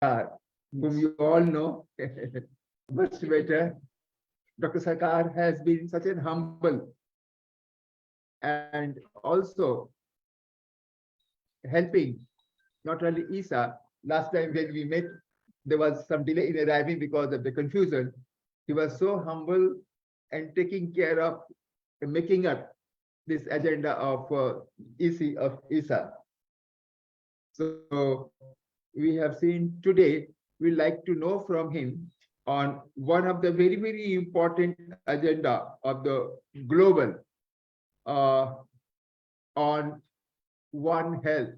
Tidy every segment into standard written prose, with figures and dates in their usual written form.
whom you all know much better. Dr. Sarkar has been such an humble and also helping not only ISA. Last time when we met, there was some delay in arriving because of the confusion. He was so humble and taking care of making up this agenda of EC of ISA. So we have seen today, we'd like to know from him on one of the very, very important agenda of the global on One Health.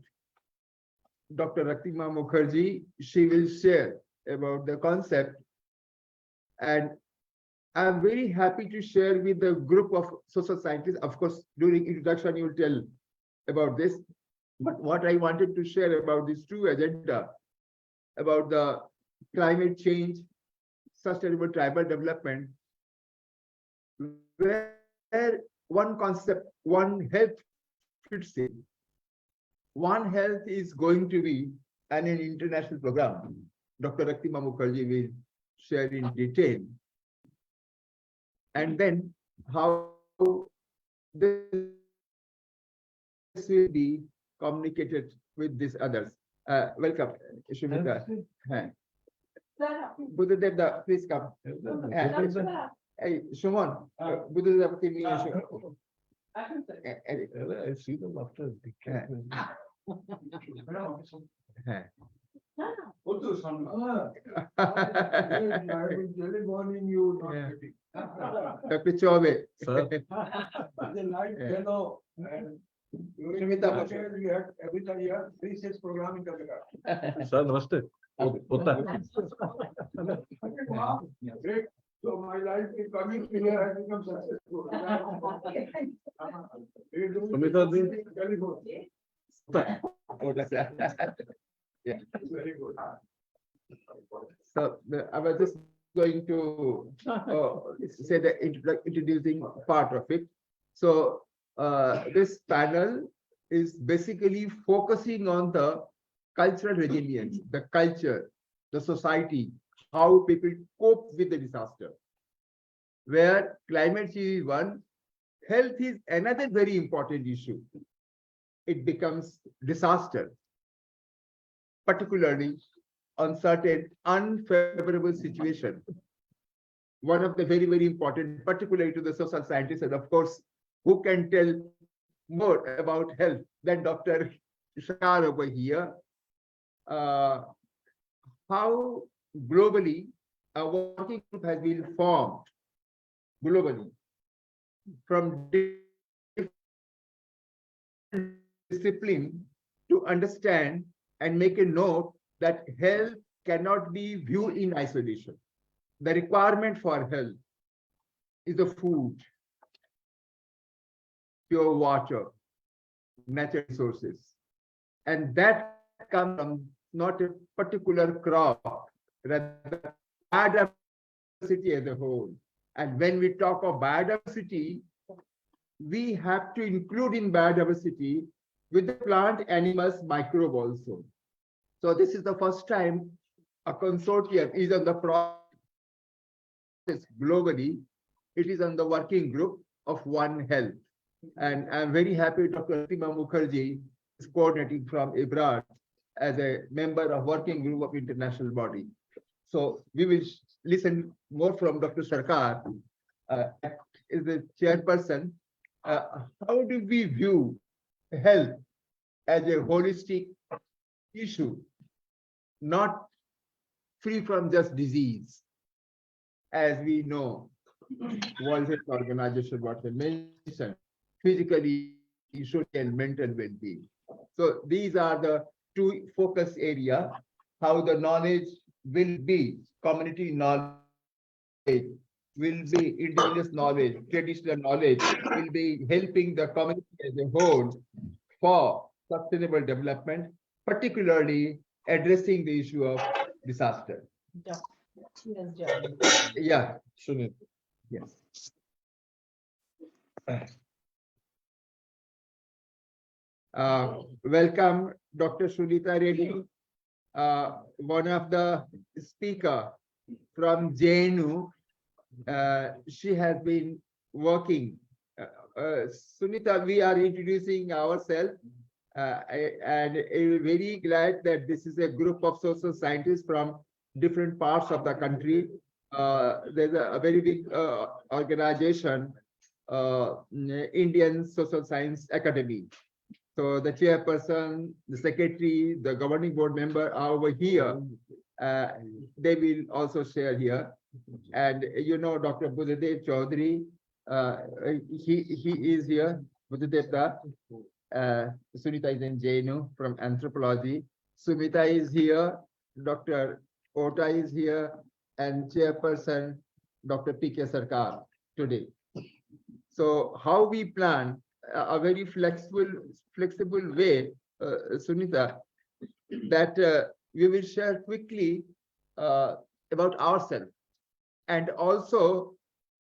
Dr. Ratima Mukherjee, she will share about the concept, and I'm very happy to share with the group of social scientists. Of course, during introduction, you will tell about this. But what I wanted to share about these two agenda, about the climate change, sustainable tribal development, where one concept, One Health fits in. One Health is going to be an international program. Dr. Ratima Mukherjee will share in detail. And then how this will be communicated with these others. Welcome, Shumita. Buddhadev, please come. Hey, Shumon, Buddhadev, give me a show. I see them after the camp. Early morning, you not Yeah. getting. Dr. Chobe. Sir. The light yellow and Shumita, you had every time you have 3-6 programming coming. Sir, namaste. Hotta. Great. So my life is coming here has become successful. Sumita ji, telephone. Yeah. Very good. So I was just going to say the introducing part of it. So this panel is basically focusing on the cultural resilience, the culture, the society, how people cope with the disaster. Where climate change is one, health is another very important issue. It becomes disaster, particularly on certain unfavorable situation. One of the very, very important, particularly to the social scientists, and of course, who can tell more about health than Dr. Shah over here, how globally a working group has been formed globally from different discipline to understand and make a note that health cannot be viewed in isolation. The requirement for health is the food, pure water, natural resources. And that comes from not a particular crop, rather biodiversity as a whole. And when we talk of biodiversity, we have to include in biodiversity with the plant, animals, microbe also. So this is the first time a consortium is on the process globally. It is on the working group of One Health. And I'm very happy Dr. Ratima Mukherjee is coordinating from abroad as a member of working group of international body. So we will listen more from Dr. Sarkar, is the chairperson. How do we view health as a holistic issue, not free from just disease? As we know, World Health Organization, what I mentioned, physically, social, and mental well-being. So these are the two focus area, how the knowledge will be, community knowledge, will be indigenous knowledge, traditional knowledge, will be helping the community as a whole for sustainable development, particularly addressing the issue of disaster. Yeah, Sunil. yes. Welcome, Dr. Sunita Reddy. one of the speaker from JNU. She has been working. Sunita, we are introducing ourselves, and I'm very glad that this is a group of social scientists from different parts of the country. There's a very big organization, Indian Social Science Academy. So the chairperson, the secretary, the governing board member are over here. They will also share here. And you know, Dr. Buddhadev Chaudhary, he is here. Buddhadev Da. Sunita is in JNU from anthropology. Sumita is here. Dr. Ota is here, and chairperson Dr. P.K. Sarkar today. So how we plan a very flexible way, Sunita, that we will share quickly about ourselves, and also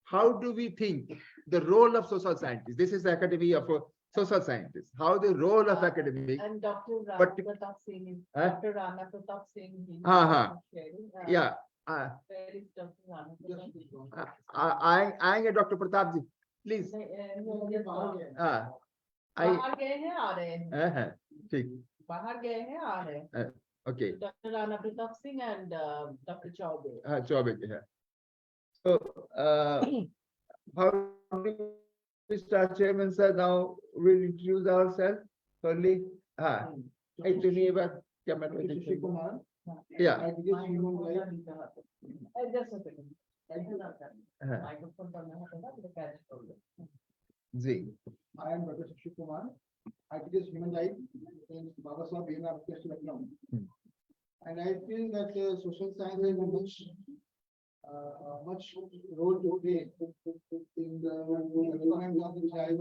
how do we think the role of social scientists. This is the Academy of Social Scientists. How the role of academic. And Dr. Rana But- Pratap Singh is, Huh? Dr. Rana Pratap Singh. he is Uh-huh. sharing, Yeah. Where is Dr. Rana Pratap Singh? आएंगे doctor Pratap ji please हाँ बाहर गए हैं आ रहे हैं हाँ ठीक बाहर गए हैं आ रहे हैं okay Dr. Rana Pratap Singh and Dr. Chaudhary. हाँ 24 है so how do we start, Chairman sir? Now we'll introduce ourselves only. हाँ इतनी बात क्या मैं yeah Just a second. हाँ Microphone करना है ना तो catch कर लो. जी I am Dr. Shiv Kumar. I teach human rights in Baba Saheb Bhimrao University, Lucknow. And I feel that social science has much role to play in the development of the child.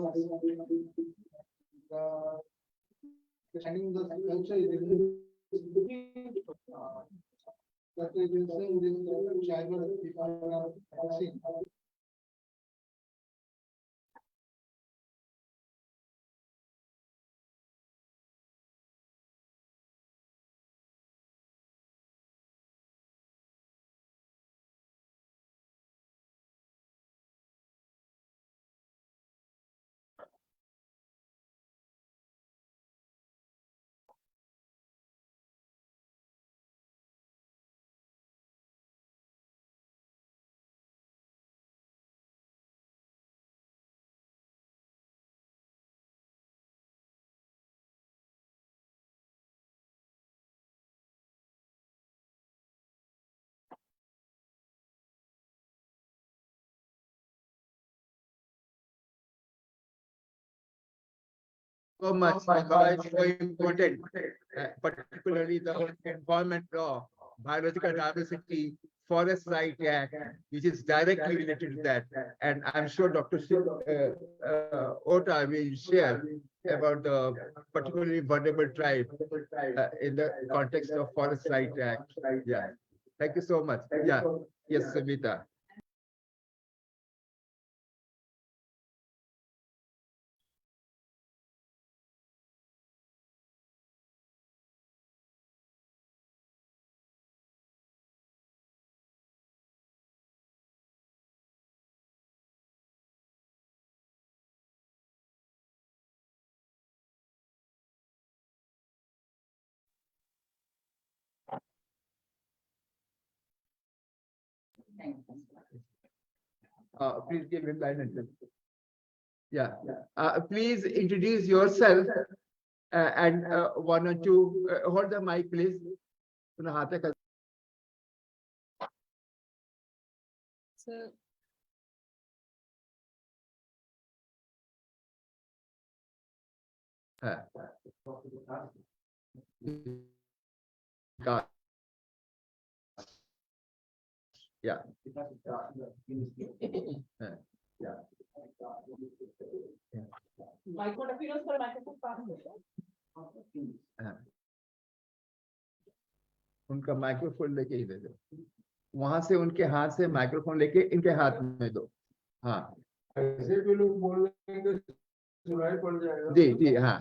Understanding the culture is that is in this child people are seeing. so much. It's so important, particularly the environment law, biological diversity, Forest Right Act, which is directly related to that. And I'm sure Dr. Ota will share about the particularly vulnerable tribe in the context of Forest Right Act. Yeah. Thank you so much. Yeah. Yes, Samita. Please give him line and yeah. Please introduce yourself and one or two. Hold the mic, please. So, God. Yeah. microphone फिर उस पर microphone पास में है. उनका microphone लेके ही दे दो वहां से उनके हाथ से माइक्रोफोन लेके इनके हाथ में दो हाँ ऐसे भी लोग बोल रहे हैं जी हाँ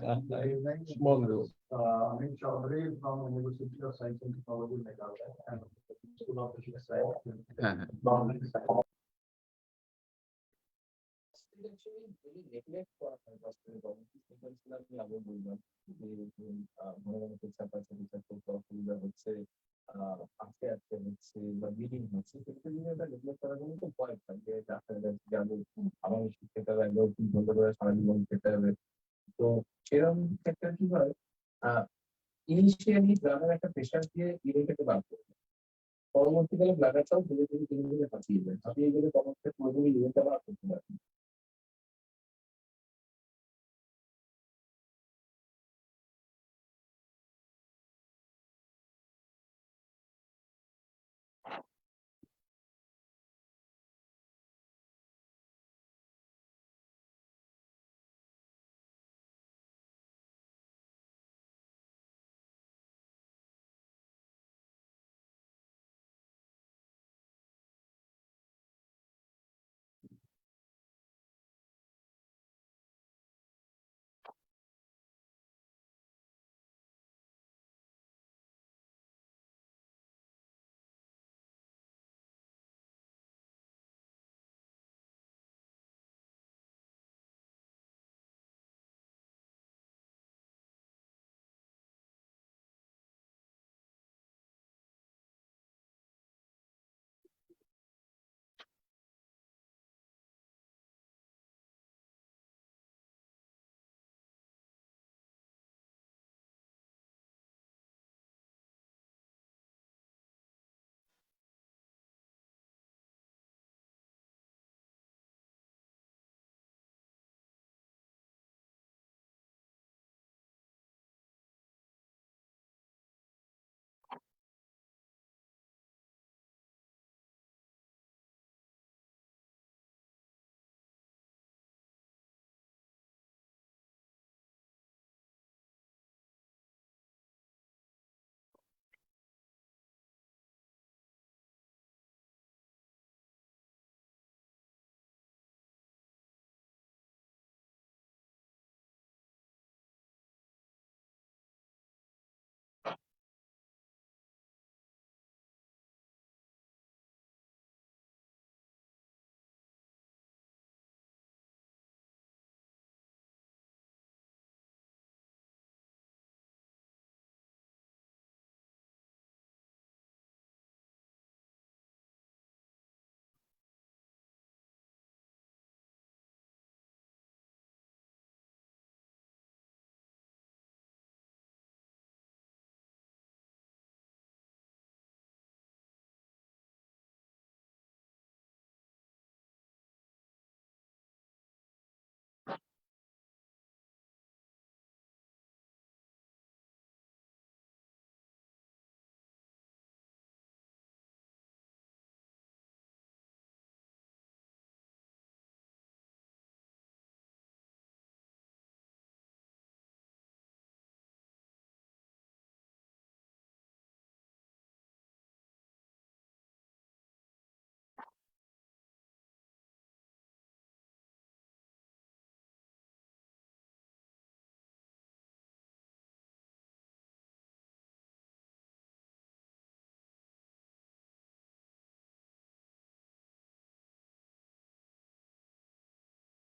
Small group. Amit Chaudhary from University of Science and Technology, Meghalaya, and School of Business Science. हाँ हाँ Actually very neglect করা হয় বাস্তবে গভর্নমেন্ট সেন্টারগুলো আমি আগে বললাম যে মনে মনে কিছু আছে কিছু করতে অসুবিধা হচ্ছে আজকে আজকে হচ্ছে বা মিটিং হচ্ছে কিন্তু এটা নেগলেক্ট করার জন্য তো ভয় পাই যে ডাক্তাররা যাবো আমার শিক্ষিত লাগবে বন্ধ করে সারা জীবন খেতে হবে তো সেরকম ক্ষেত্রে কি হয় ইনিশিয়ালি গ্রামের একটা প্রেশার দিয়ে ইভেন্টটাকে বার করবে পরবর্তীকালে ব্লাডারটাও ধীরে ধীরে ধীরে ধীরে হাঁপিয়ে যায় হাঁপিয়ে গেলে তখন পুরোপুরি ইভেন্টটা বার করতে পারে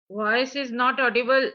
Voice is not audible.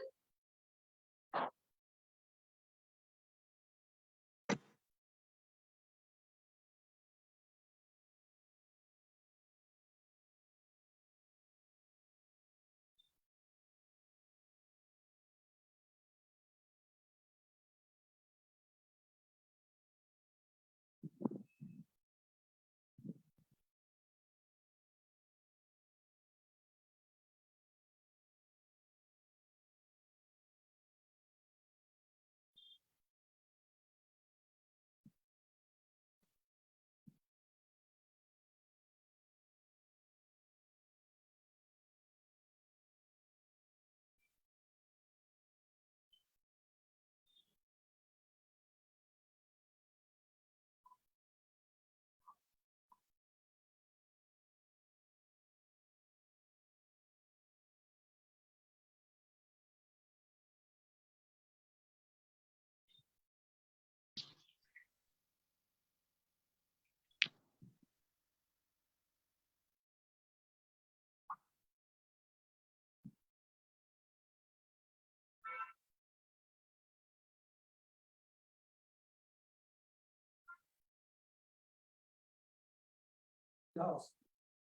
house.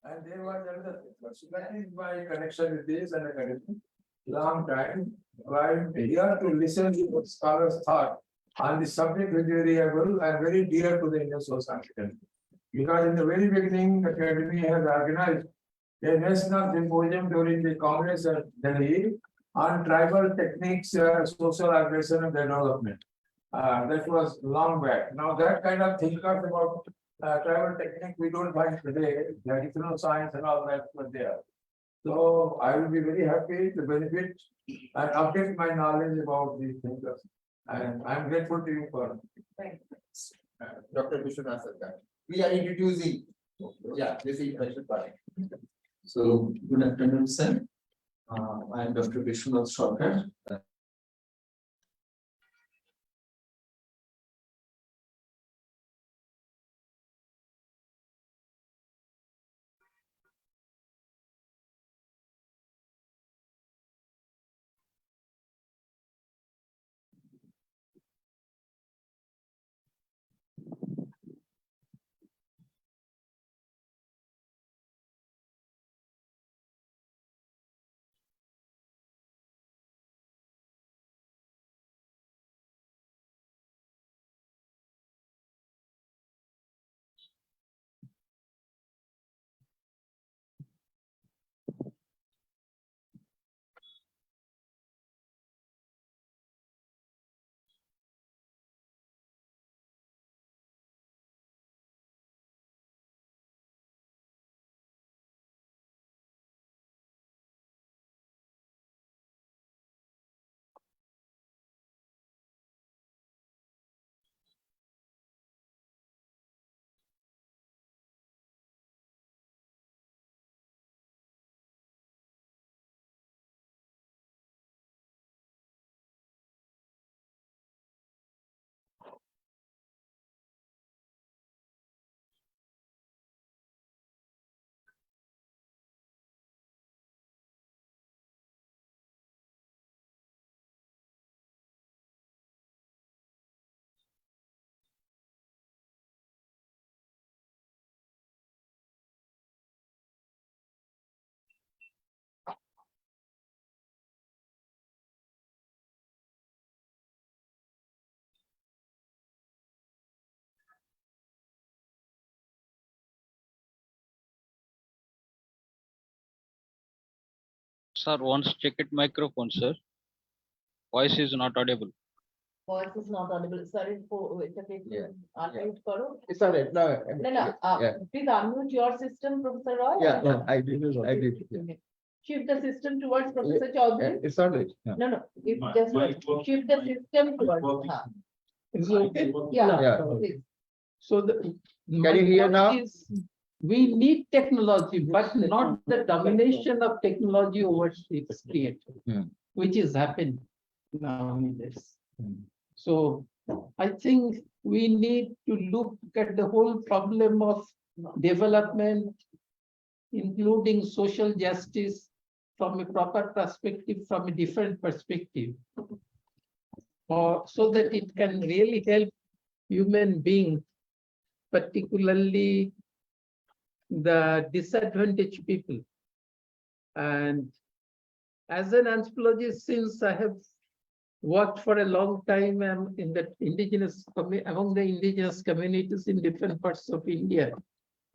And there was another thing, but so that is my connection with this and a connection. Long time, I'm here to listen to what scholars thought on the subject which is very able and very dear to the Indian society. Because in the very beginning, the academy has organized a national symposium during the Congress at Delhi on tribal techniques, social organization and development. That was long back. Now that kind of thinkers about tribal technique, we don't find today, the additional science and all that was there. So I will be very happy to benefit and update my knowledge about these thinkers. And I'm grateful to you for. Dr. Vishwanath Sarkar. We are introducing, yeah, this is Rashid Parekh. So, good afternoon, sir. I am Dr. Vishwanath Sarkar. Sir, once check it microphone, sir. Voice is not audible. Voice is not audible. Sorry, it's okay. Yeah, Unmute karo. It's all right, no. No, Yeah. please unmute your system, Professor Roy. Yeah, no, I did, I did. Yeah. Shift the system towards Professor Chaudhary. It's all right. Yeah. No, if just shift the system towards. Is it okay? Yeah, Yeah. please. So the. Can you hear now? We need technology, but not the domination of technology over its creator. Hmm. Which is happening nowadays. Hmm. So I think we need to look at the whole problem of development, including social justice from a proper perspective, from a different perspective. So that it can really help human beings, particularly the disadvantaged people. And as an anthropologist, since I have worked for a long time in the among the indigenous communities in different parts of India,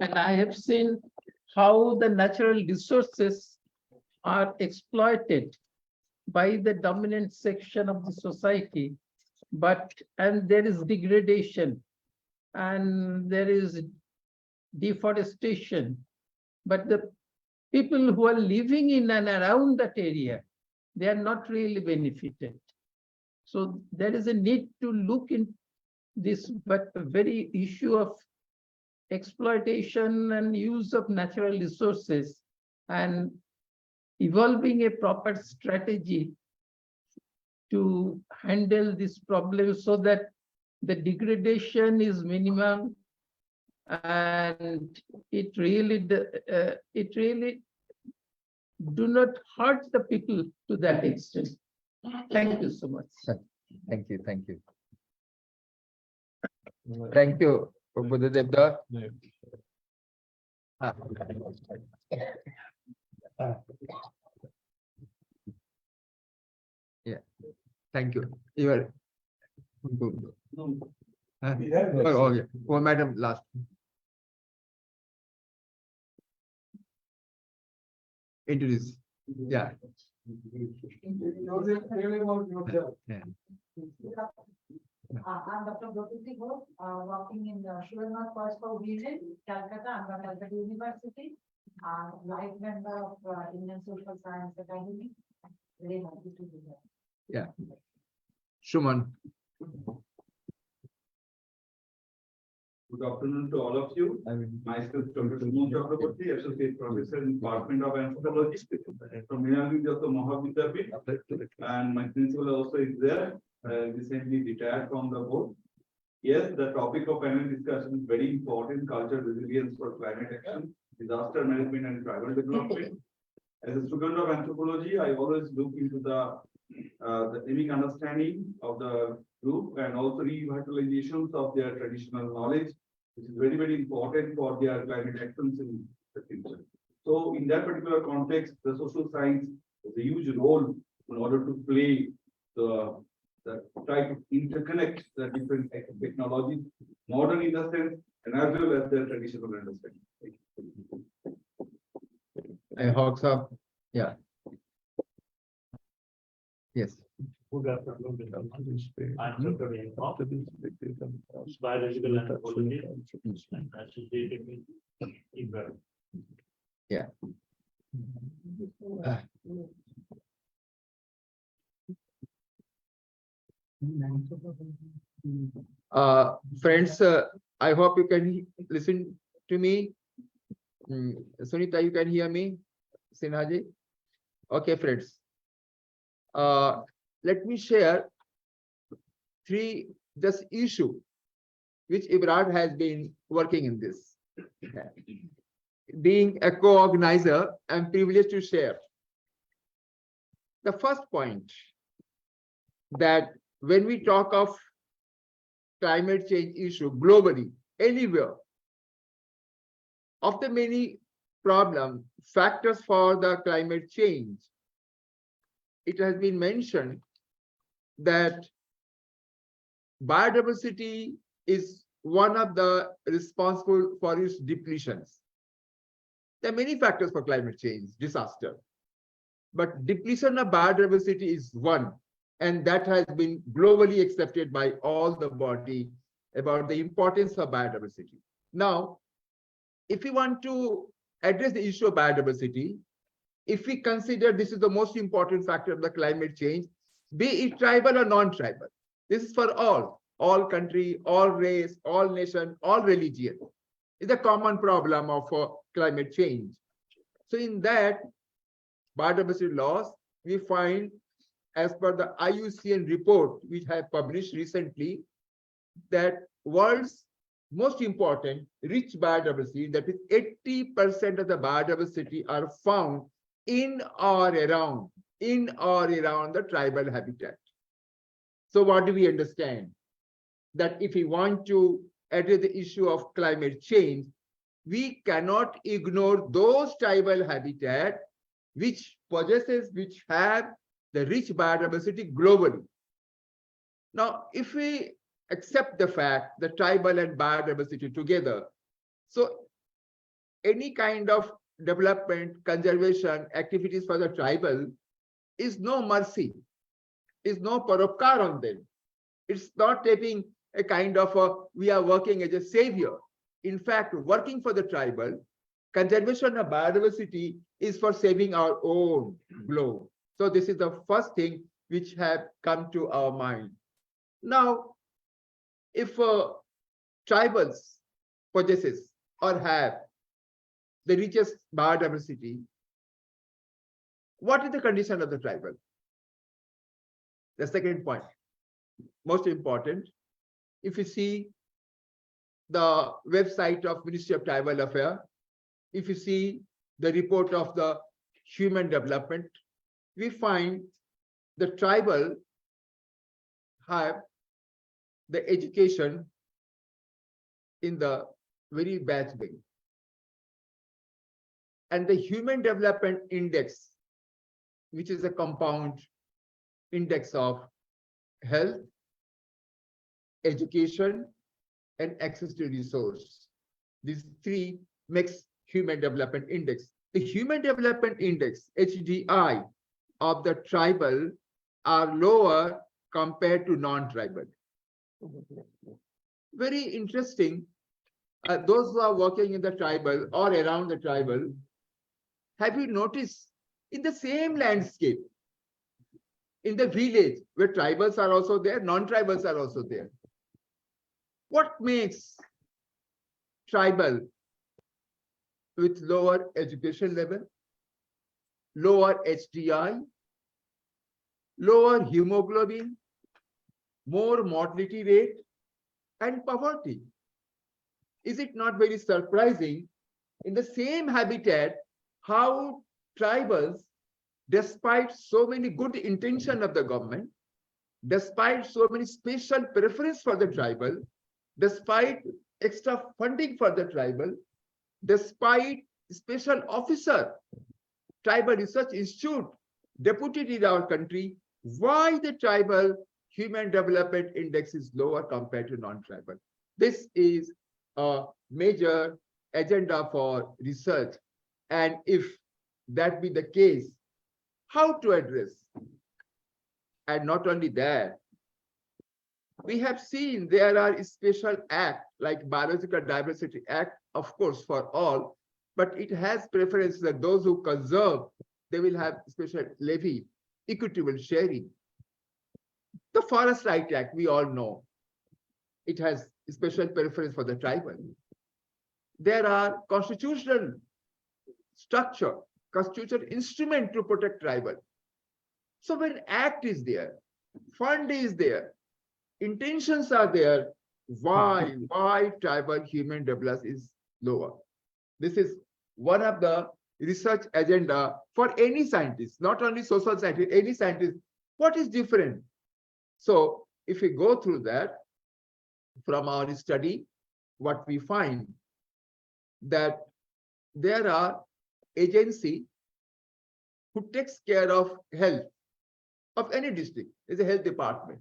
and I have seen how the natural resources are exploited by the dominant section of the society, and there is degradation and there is deforestation, but the people who are living in and around that area, they are not really benefited. So there is a need to look in this, but the very issue of exploitation and use of natural resources and evolving a proper strategy to handle this problem so that the degradation is minimum and it really do not hurt the people to that extent. Thank you so much. Thank you, thank you. Thank you, Buddha Devda. Ah. Ah. Yeah, thank you. You are. Good. Huh? Oh, yeah. Oh, madam, last. Introduce. Yeah. Yeah. I'm Dr. Gopati Ghosh, working in the Sugarnath Passport region, Calcutta, I'm from Calcutta University. Life member of Indian Social Science Academy. Very happy to be here. Shuman. Good afternoon to all of you. Myself, Dr. Suman Chakraborty, Associate Professor in Department of Anthropology from Nilambita Mahavidyapit. And my principal also is there, recently retired from the board. Yes, the topic of panel discussion is very important, cultural resilience for climate action, disaster management and tribal development. As a student of anthropology, I always look into the aiming understanding of the group and also revitalizations of their traditional knowledge, which is very, very important for their climate actions in the future. So in that particular context, the social science has a huge role in order to play the try to interconnect the different technologies, modern in the sense, and as well as their traditional understanding. And Hawks up. Yeah. Yes. Good afternoon. I'm Dr. Hemant, biological anthropology, associated with IBRA. Yeah. Friends, I hope you can listen to me. Sunita, you can hear me? Sinhaji? Okay, friends. Let me share three just issue which Ibrad has been working in this. Being a co-organizer, I'm privileged to share. The first point that when we talk of climate change issue globally, anywhere, of the many factors for the climate change, it has been mentioned that biodiversity is one of the responsible for its depletions. There are many factors for climate change, disaster, but depletion of biodiversity is one, and that has been globally accepted by all the body about the importance of biodiversity. Now, if we want to address the issue of biodiversity, if we consider this is the most important factor of the climate change, be it tribal or non-tribal, this is for all country, all race, all nation, all religion. It's a common problem of climate change. So in that biodiversity loss, we find as per the IUCN report, which I have published recently, that world's most important rich biodiversity, that is 80% of the biodiversity are found in or around the tribal habitat. So what do we understand? That if we want to address the issue of climate change, we cannot ignore those tribal habitat which have the rich biodiversity globally. Now, if we accept the fact that tribal and biodiversity together, so any kind of development, conservation activities for the tribal is no mercy, is no paropkar on them. It's not taking a kind of we are working as a savior. In fact, working for the tribal, conservation of biodiversity is for saving our own globe. So this is the first thing which have come to our mind. Now, if tribals possesses or have the richest biodiversity, what is the condition of the tribal? The second point, most important, if you see the website of Ministry of Tribal Affairs, if you see the report of the Human Development, we find the tribal have the education in the very bad way. and the Human Development Index, which is a compound index of health, education, and access to resource. These three makes Human Development Index. The Human Development Index, HDI, of the tribal are lower compared to non-tribal. Very interesting. Those who are working in the tribal or around the tribal, have you noticed in the same landscape, in the village where tribals are also there, non-tribals are also there? What makes tribal with lower education level, lower HDI, lower hemoglobin, more mortality rate, and poverty? Is it not very surprising in the same habitat how tribals, despite so many good intention of the government, despite so many special preference for the tribal, despite extra funding for the tribal, despite special officer, Tribal Research Institute deputed in our country, why the tribal Human Development Index is lower compared to non-tribal? This is a major agenda for research. And if that be the case, how to address? And not only that, we have seen there are special acts like Biological Diversity Act, of course, for all, but it has preference that those who conserve, they will have special levy, equitable sharing. The Forest Right Act, we all know, it has special preference for the tribal. There are constitutional structure, constitutional instrument to protect tribal. So when act is there, fund is there, intentions are there, why tribal human development is lower? This is one of the research agenda for any scientist, not only social scientist, any scientist. What is different? So if we go through that from our study, what we find that there are agency who takes care of health of any district. Is a health department.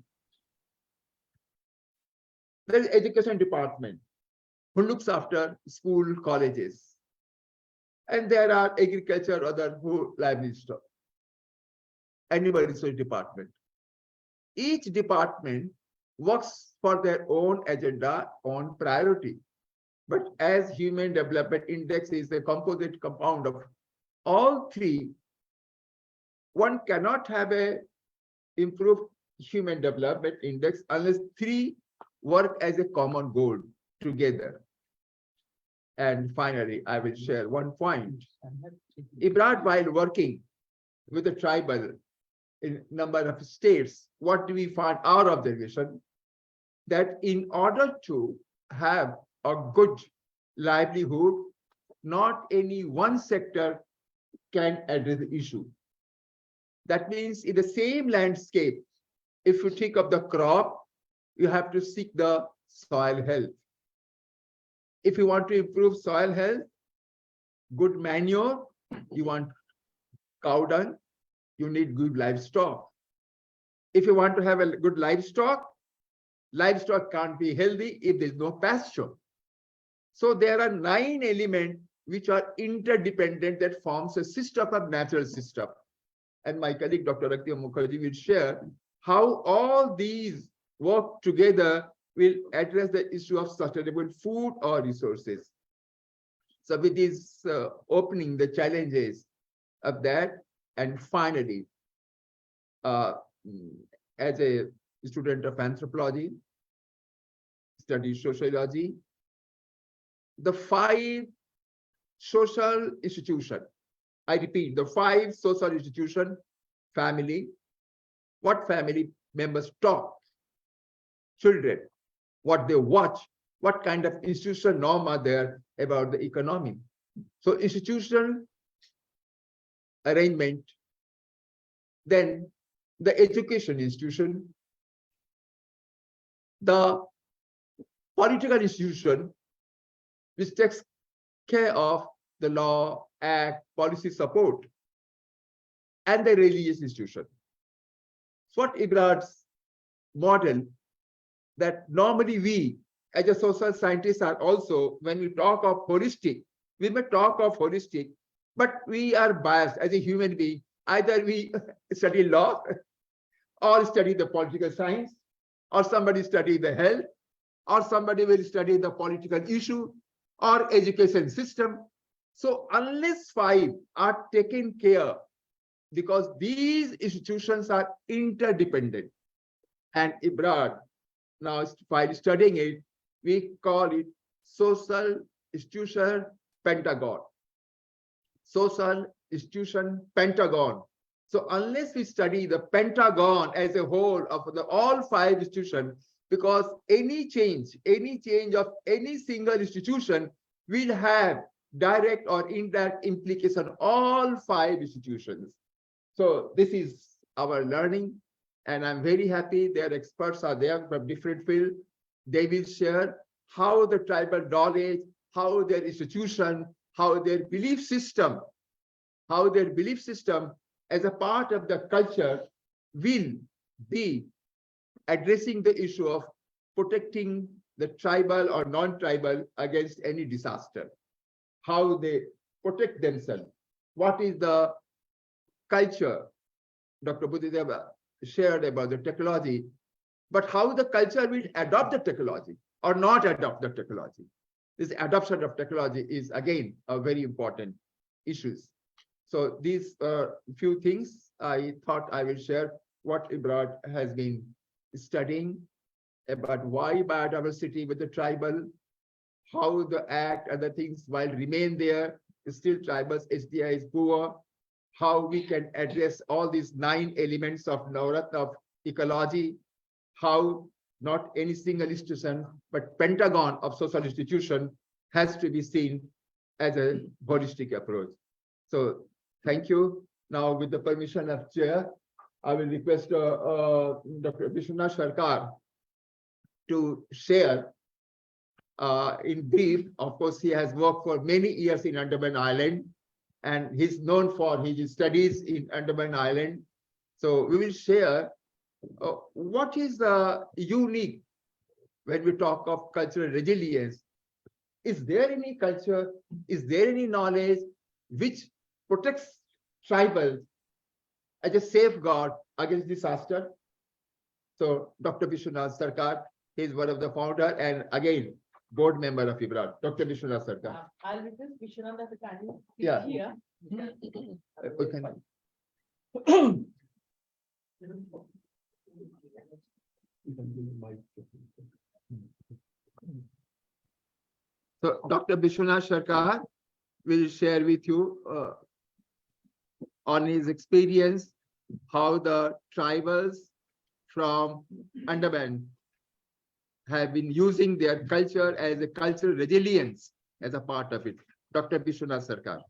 There is education department who looks after school, colleges. And there are agriculture, other who livestock, animal resource department. Each department works for their own agenda, own priority. But as Human Development Index is a composite compound of all three, one cannot have a improved Human Development Index unless three work as a common goal together. And finally, I will share one point. IBRAD, while working with the tribal in number of states, what do we find? Our observation that in order to have a good livelihood, not any one sector can address the issue. That means in the same landscape, if you think of the crop, you have to seek the soil health. If you want to improve soil health, good manure, you want cow dung, you need good livestock. If you want to have a good livestock, livestock can't be healthy if there's no pasture. So there are 9 elements which are interdependent that forms a system of natural system. And my colleague, Dr. Raktima Mukherjee, will share how all these work together will address the issue of sustainable food or resources. So with this opening the challenges of that, and finally, as a student of anthropology, study sociology, the 5 social institutions, I repeat, the 5 social institutions, family, what family members talk, children, what they watch, what kind of institutional norm are there about the economy. So institutional arrangement, then the education institution, the political institution, which takes care of the law act, policy support, and the religious institution. What Ebrard's model that normally we as a social scientists are also, when we talk of holistic, we may talk of holistic, but we are biased as a human being. Either we study law or study the political science, or somebody study the health, or somebody will study the political issue or education system. So unless five are taken care, because these institutions are interdependent, and Ebrard, now while studying it, we call it social institution pentagon. Social institution pentagon. So unless we study the pentagon as a whole of the all five institutions, because any change of any single institution will have direct or indirect implication on all five institutions. So this is our learning, and I'm very happy their experts are there from different fields. They will share how the tribal knowledge, how their institution, how their belief system as a part of the culture will be addressing the issue of protecting the tribal or non-tribal against any disaster, how they protect themselves, what is the culture. Dr. Buddhideva shared about the technology, but how the culture will adopt the technology or not adopt the technology. This adoption of technology is again a very important issue. So these few things I thought I will share what Ebrard has been studying about why biodiversity with the tribal, how the act, other things while remain there, still tribals, HDI is poor, how we can address all these 9 elements of Navratna of ecology, how not any single institution, but pentagon of social institution has to be seen as a holistic approach. So thank you. Now, with the permission of Chair, I will request Dr. Vishwanath Sarkar to share in brief. Of course, he has worked for many years in Andaman Island, and he's known for his studies in Andaman Island. So we will share what is unique when we talk of cultural resilience. Is there any culture, is there any knowledge which protects tribal as a safeguard against disaster? So Dr. Vishwanath Sarkar, he is one of the founder and again board member of Ebrard. Dr. Vishwanath Sarkar. I'll request Vishwanath to kindly speak Yeah. here. We can- So Dr. Vishwanath Sarkar will share with you on his experience how the tribals from Andaman have been using their culture as a cultural resilience as a part of it. Dr. Vishwanath Sarkar.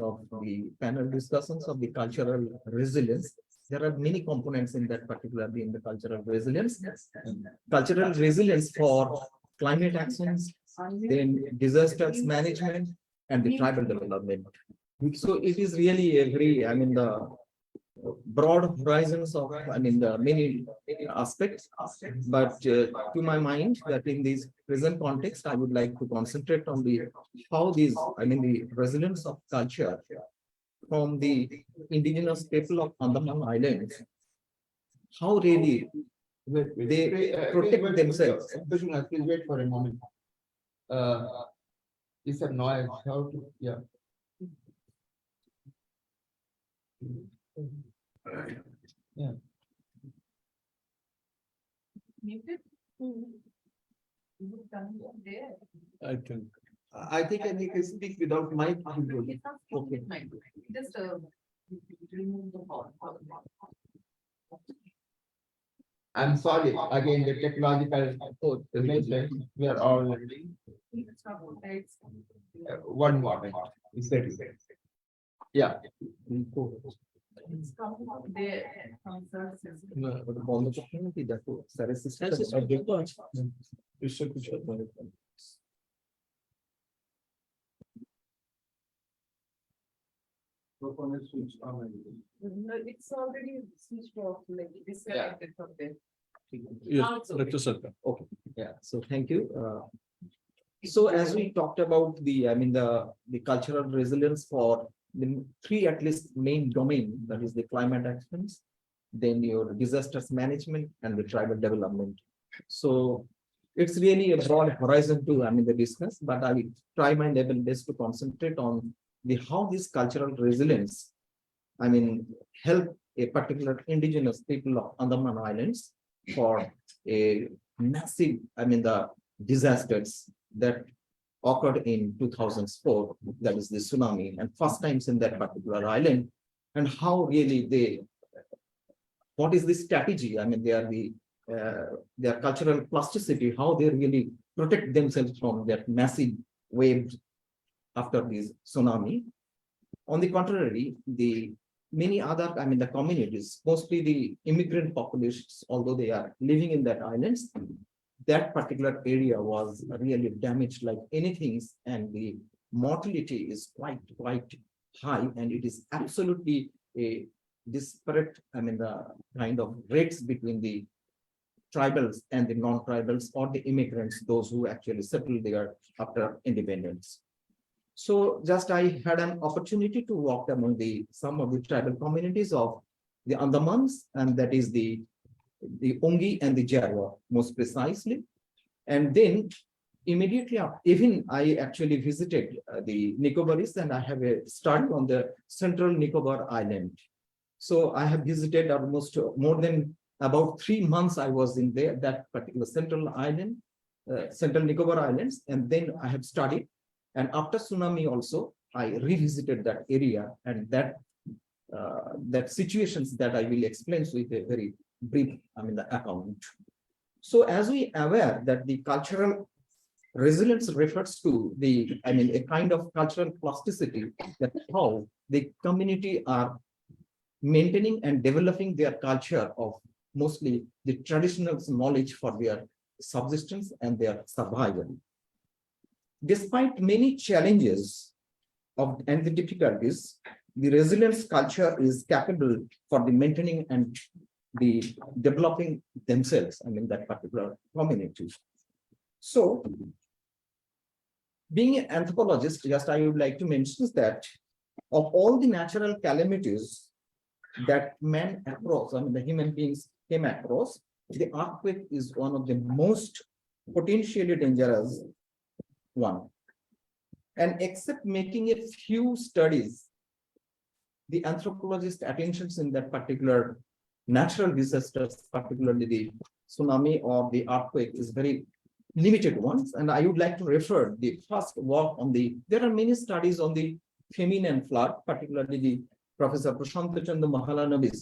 Of the panel discussions of the cultural resilience. There are many components in that, particularly in the cultural resilience. Cultural resilience for climate actions, then disasters management, and the tribal development. So it is really a very, I mean, the broad horizons of, I mean, the many aspects. But to my mind, that in this present context, I would like to concentrate on the how these, I mean, the resilience of culture from the indigenous people of Andaman Islands, how really they protect themselves. Vishwanath, please wait for a moment. It's a noise. How to, yeah. Yeah. Muted? Is it coming from there? I think I can speak without mic. It's not speaking Okay. with my- Just remove the call. I'm sorry, again, the technological relation, we are all, It's not, it's- one moment. It's ready. Yeah. It's come from the concerns. বন্ধ করতে হবে কি দেখো স্যারের system No, it's already switched off, like disconnected from there. Yes, okay, yeah, so thank you. So as we talked about the cultural resilience for the three at least main domain, that is the climate actions, then your disasters management and the tribal development. So it's really a broad horizon to, the discuss, but I will try my level best to concentrate on the how this cultural resilience, help a particular indigenous people of Andaman Islands for a massive, the disasters that occurred in 2004, that is the tsunami, and first times in that particular island, and how really what is the strategy? Their cultural plasticity, how they really protect themselves from that massive waves after this tsunami. On the contrary, the many other, the communities, mostly the immigrant populations, although they are living in that islands, that particular area was really damaged like anything, and the mortality is quite high, and it is absolutely a disparate, the kind of rates between the tribals and the non-tribals or the immigrants, those who actually settled there after independence. So just I had an opportunity to walk among some of the tribal communities of the Andamans, and that is the Ongi and the Jarwa most precisely. And then immediately after, even I actually visited the Nicobaris, and I have a study on the Central Nicobar Island. So I have visited almost more than about 3 months I was in there, that particular Central Island, Central Nicobar Islands, and then I have studied. And after tsunami also, I revisited that area, and that situations that I will explain with a very brief, the account. So as we aware that the cultural resilience refers to a kind of cultural plasticity, that how the community are maintaining and developing their culture of mostly the traditional knowledge for their subsistence and their survival. Despite many challenges and the difficulties, the resilience culture is capable for the maintaining and the developing themselves, that particular community. So, being an anthropologist, just I would like to mention that of all the natural calamities that man across, the human beings came across, the earthquake is one of the most potentially dangerous one. And except making a few studies, the anthropologist attentions in that particular natural disasters, particularly the tsunami or the earthquake, is very limited ones. And I would like to refer the first work on there are many studies on the famine and flood, particularly the Professor Prashant Chandra Mahalanobis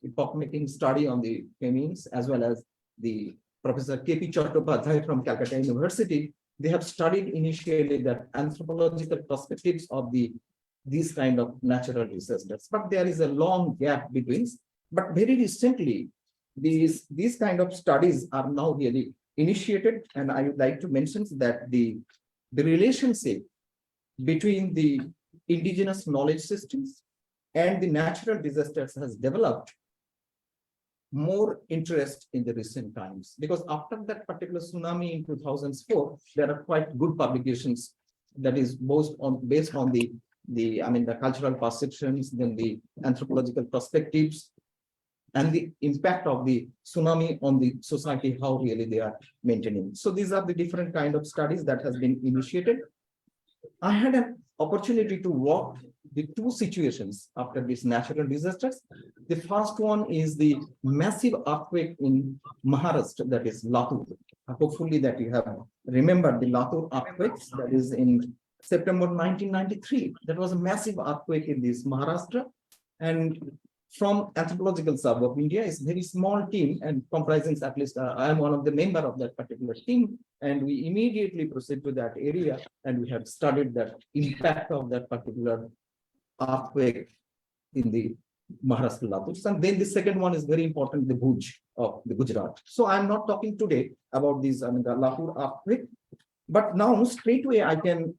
epoch-making study on the famines, as well as the Professor K.P. Chattopadhyay from Calcutta University. They have studied initially that anthropological perspectives of these kind of natural disasters, but there is a long gap between. But very recently, these kind of studies are now really initiated, and I would like to mention that the relationship between the indigenous knowledge systems and the natural disasters has developed more interest in the recent times, because after that particular tsunami in 2004, there are quite good publications that is based on the cultural perceptions, then the anthropological perspectives, and the impact of the tsunami on the society, how really they are maintaining. So these are the different kind of studies that has been initiated. I had an opportunity to walk the two situations after these natural disasters. The first one is the massive earthquake in Maharashtra, that is Latur. Hopefully that you have remembered the Latur earthquakes, that is in September 1993. That was a massive earthquake in this Maharashtra. And from Anthropological Sub of India is a very small team, and comprising at least I am one of the member of that particular team, and we immediately proceed to that area, and we have studied that impact of that particular earthquake in the Maharashtra Latur. And then the second one is very important, the Bhuj of the Gujarat. So I'm not talking today about these, the Latur earthquake, but now straight away I can,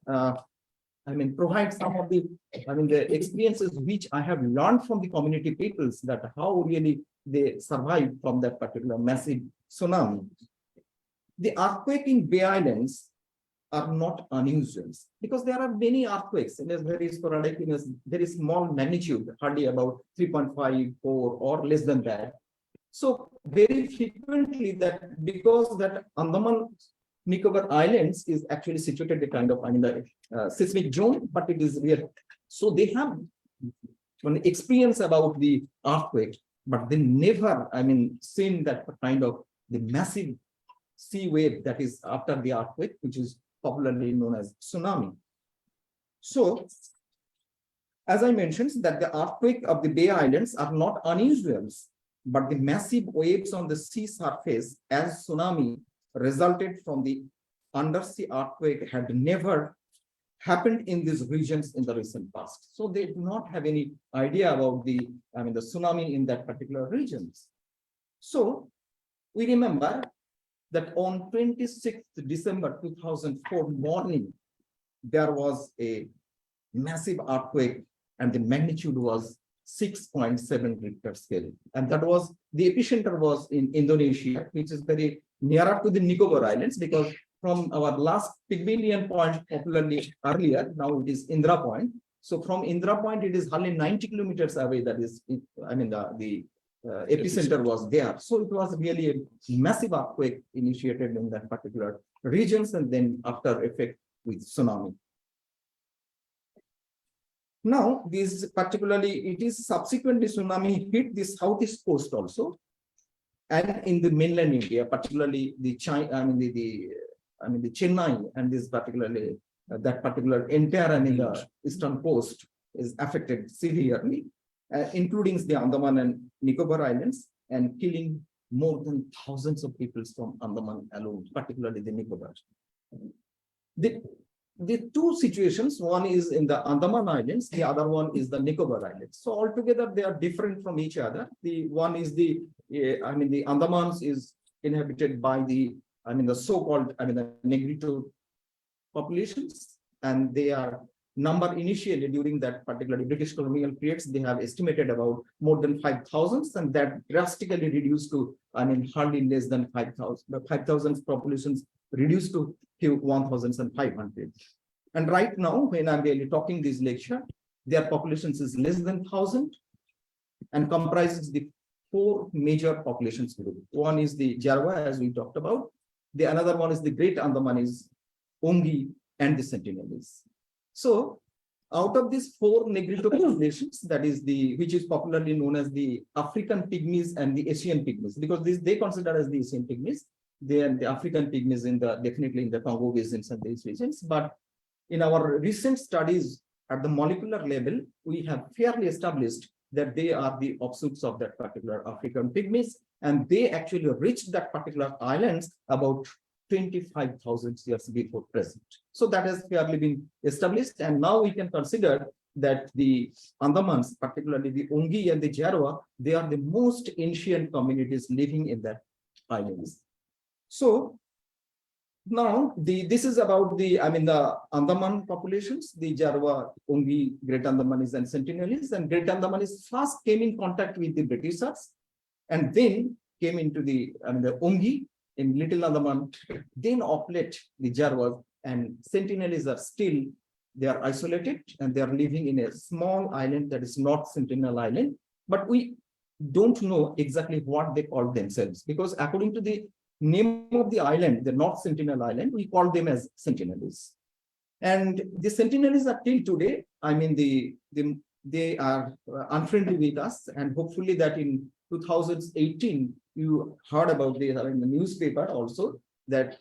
provide some of the, the experiences which I have learned from the community peoples, that how really they survived from that particular massive tsunami. The earthquake in Bay Islands are not unusual, because there are many earthquakes in a very sporadic, in a very small magnitude, hardly about 3.5, 4 or less than that. So very frequently that, because that Andaman Nicobar Islands is actually situated a kind of the seismic zone, but it is real. So they have an experience about the earthquake, but they never, seen that kind of the massive sea wave that is after the earthquake, which is popularly known as tsunami. So, as I mentioned, that the earthquake of the Bay Islands are not unusual, but the massive waves on the sea surface as tsunami resulted from the undersea earthquake had never happened in these regions in the recent past. So they do not have any idea about the, the tsunami in that particular regions. So we remember that on 26th December 2004 morning, there was a massive earthquake and the magnitude was 6.7 Richter scale. And that was, the epicenter was in Indonesia, which is very nearer to the Nicobar Islands, because from our last Pygmalion point, popularly earlier, now it is Indra Point. So from Indra Point, it is hardly 90 kilometers away. That is, the epicenter was there. So it was really a massive earthquake initiated in that particular regions, and then after effect with tsunami. Now, this particularly, it is subsequently tsunami hit the southeast coast also, and in the mainland India, particularly the the Chennai, and this particularly that particular entire the eastern coast is affected severely, including the Andaman and Nicobar Islands, and killing more than thousands of people from Andaman alone, particularly the Nicobar. The two situations, one is in the Andaman Islands, the other one is the Nicobar Islands. So altogether they are different from each other. The one is the, the Andamans is inhabited by the, the so-called, the Negrito populations, and they are number initially during that particular British colonial periods, they have estimated about more than 5,000, and that drastically reduced to, hardly less than 5,000. The 5,000 populations reduced to 1,500. And right now, when I'm really talking this lecture, their populations is less than 1,000 and comprises the 4 major populations group. One is the Jarwa, as we talked about. The another one is the Great Andamanis, Ongi, and the Sentinelese. So out of these 4 Negrito populations, that is the, which is popularly known as the African Pygmies and the Asian Pygmies, because this they consider as the Asian Pygmies. They are the African Pygmies in the, definitely in the Congo basins and these regions. But in our recent studies at the molecular level, we have fairly established that they are the offshoots of that particular African Pygmies, and they actually reached that particular islands about 25,000 years before present. So that has fairly been established, and now we can consider that the Andamans, particularly the Ongi and the Jarwa, they are the most ancient communities living in that islands. So now this is about the, the Andaman populations, the Jarwa, Ongi, Great Andamanis, and Sentinelese. And Great Andamanis first came in contact with the Britishers, and then came into the Ongi in Little Andaman. Then of late, the Jarwas and Sentinelese are still, they are isolated and they are living in a small island that is not Sentinel Island. But we don't know exactly what they call themselves, because according to the name of the island, the North Sentinel Island, we call them as Sentinelese. And the Sentinelese are till today, they are unfriendly with us, and hopefully that in 2018, you heard about this in the newspaper also, that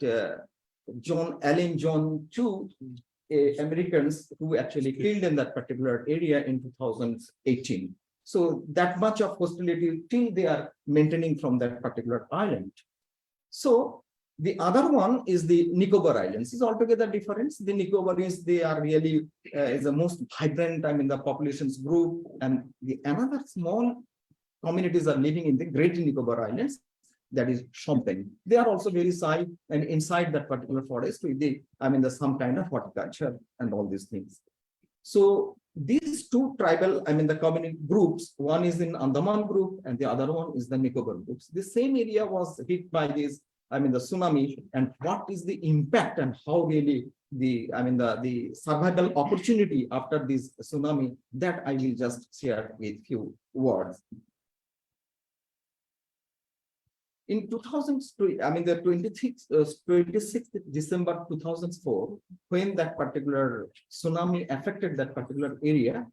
Allen John II Americans who actually killed in that particular area in 2018. So that much of hostility till they are maintaining from that particular island. So The other one is the Nicobar Islands. It's altogether different. The Nicobar they are really is the most vibrant, I mean, the populations group, and the another small communities are living in the Great Nicobar Islands, that is Champagne. They are also very side and inside that particular forest with the, I mean, the some kind of horticulture and all these things. So these two tribal, I mean, the community groups, one is in Andaman group and the other one is the Nicobar groups. The same area was hit by this, I mean, the tsunami, and what is the impact and how really the, I mean, the survival opportunity after this tsunami, that I will just share with few words. In 2002, I mean, the 26th December 2004, when that particular tsunami affected that particular area,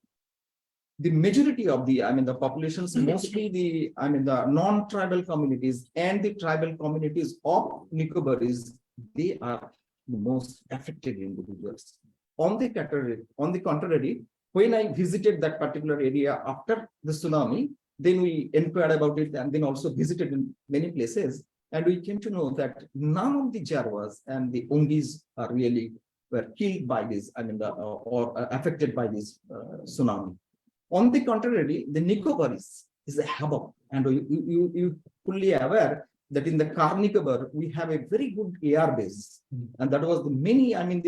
the majority of the, I mean, the populations, mostly the, I mean, the non-tribal communities and the tribal communities of Nicobaris, they are the most affected individuals. On the contrary, when I visited that particular area after the tsunami, then we inquired about it and then also visited in many places. And we came to know that none of the Jarwas and the Ongis are really were killed by this, I mean, or affected by this tsunami. On the contrary, the Nicobaris is a havoc. And you fully aware that in the Car Nicobar, we have a very good air base. And that was the many, I mean,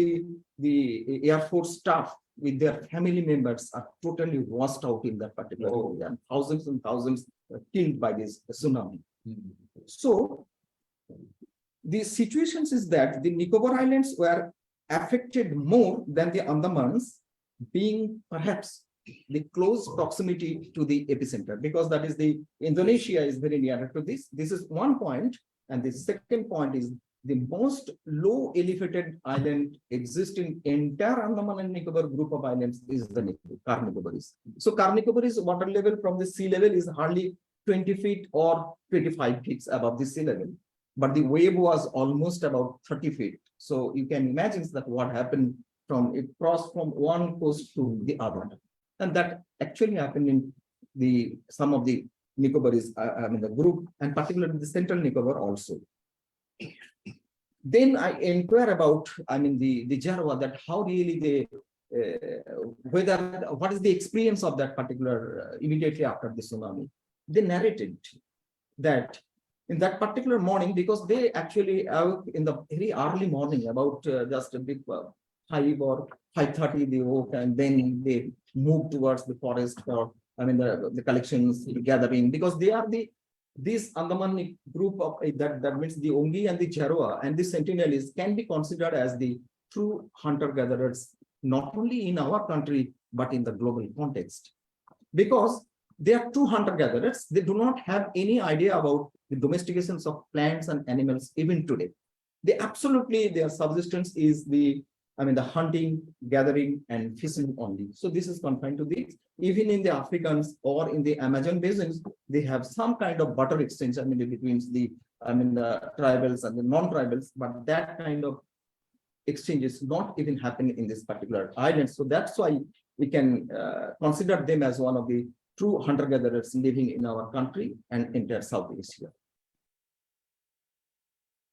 the Air Force staff with their family members are totally washed out in that particular area. And thousands were killed by this tsunami. So the situations is that the Nicobar Islands were affected more than the Andamans, being perhaps the close proximity to the epicenter, because that is the Indonesia is very near to this. This is one point. And the second point is the most low elevated island existing entire Andaman and Nicobar group of islands is the Car Nicobaris. So Car Nicobaris water level from the sea level is hardly 20 feet or 25 feet above the sea level. But the wave was almost about 30 feet. So you can imagine that what happened from it crossed from one coast to the other. And that actually happened in some of the Nicobaris, I mean the group, and particularly the Central Nicobar also. Then I inquire about, I mean, the Jarwa, that how really they, what is the experience of that particular immediately after the tsunami. They narrated that in that particular morning, because they actually in the very early morning, about just a big 5 or 5:30 they woke, and then they moved towards the forest for, I mean, the collections, the gathering, because they are this Andaman group of that means the Ongi and the Jarwa and the Sentinelese can be considered as the true hunter-gatherers, not only in our country, but in the global context. Because they are true hunter-gatherers, they do not have any idea about the domestications of plants and animals even today. They absolutely, their subsistence is the hunting, gathering, and fishing only. So this is confined to this. Even in the Africans or in the Amazon basins, they have some kind of barter exchange, between the, the tribals and the non-tribals, but that kind of exchange is not even happening in this particular island. So that's why we can consider them as one of the true hunter-gatherers living in our country and entire South Asia.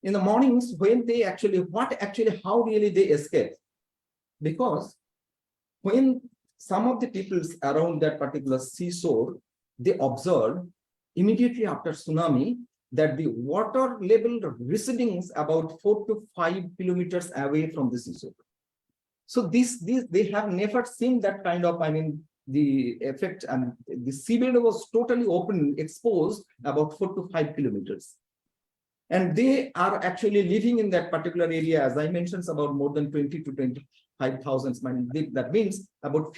In the mornings, when they how really they escape? Because when some of the peoples around that particular seashore, they observed immediately after tsunami that the water level receding about 4 to 5 kilometers away from the seashore. So they have never seen that kind of, the effect, and the seabed was totally open, exposed about 4 to 5 kilometers. And they are actually living in that particular area, as I mentioned, about more than 20 to 25,000. That means about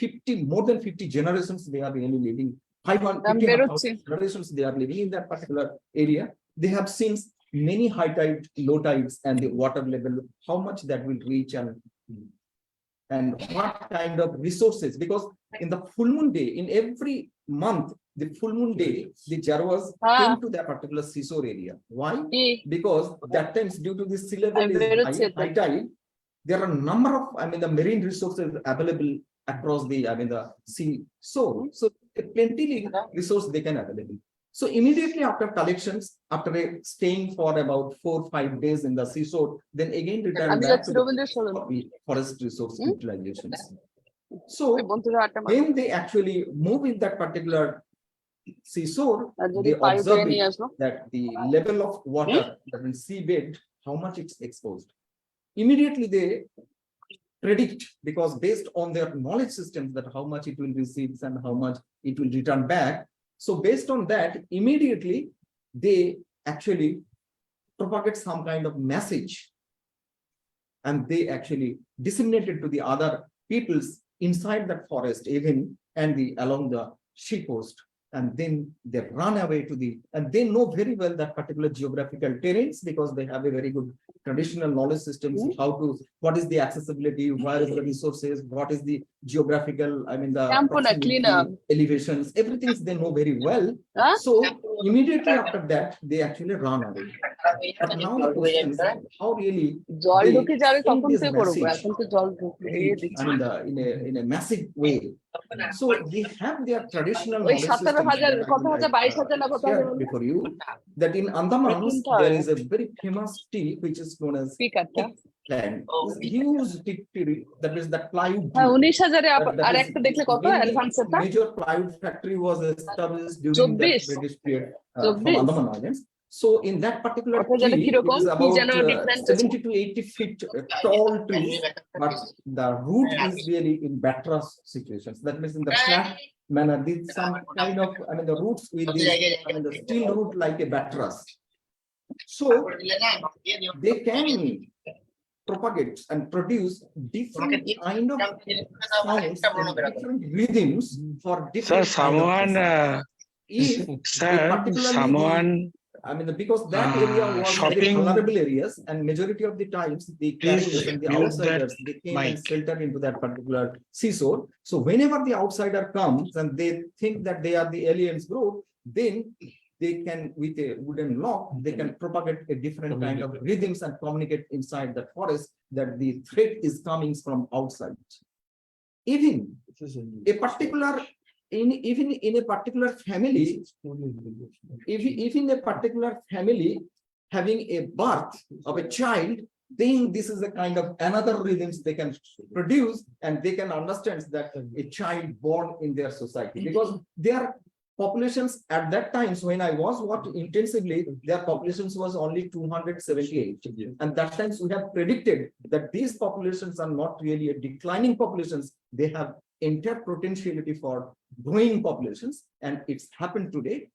more than 50 generations they are really living. 550 generations they are living in that particular area. They have seen many high tide, low tides, and the water level, how much that will reach, and what kind of resources. Because in the full moon day, in every month, the full moon day, the Jarwas came to that particular seashore area. Why? Because that times, due to the sea level is high tide, there are a number of, the marine resources available across the, the sea. So plenty resource they can available. So immediately after collections, after staying for about 4 or 5 days in the seashore, then again return back to the forest resource utilizations. So when they actually move in that particular seashore, they observe that the level of water, that means seabed, how much it's exposed. Immediately they predict, because based on their knowledge systems, that how much it will receive and how much it will return back. So based on that, immediately they actually propagate some kind of message, and they actually disseminate it to the other peoples inside that forest, even and along the sea coast. And then they run away to and they know very well that particular geographical terrains, because they have a very good traditional knowledge systems, what is the accessibility, where is the resources, what is the geographical, the proximity, elevations, everything they know very well. So immediately after that, they actually run away. But now the question is, how really they send this message, in a massive way. So they have their traditional knowledge systems that I shared before you, that in Andamans there is a very famous tea which is known as teak plant. This huge teak tree, that is the plywood. Major plywood factory was established during that British period from Andaman Islands. So in that particular tree, it is about 70 to 80 feet tall tree, but the root is really in buttress situations. That means in the flat manner, this some kind of, the roots with this, the steel root like a buttress. So they can propagate and produce different kind of sounds, and different rhythms for different. Sir, someone, because that area was very vulnerable areas, and majority of the times the carriers and the outsiders, they came and sheltered into that particular seashore. So whenever the outsider comes and they think that they are the aliens group, then they can, with a wooden lock, they can propagate a different kind of rhythms and communicate inside the forest that the threat is coming from outside. Even a particular even in a particular family, if in a particular family having a birth of a child, then this is a kind of another rhythms they can produce, and they can understand that a child born in their society, because their populations at that time, so when I was working intensively, their populations was only 278. And that times we have predicted that these populations are not really a declining populations. They have entire potentiality for growing populations, and it's happened today.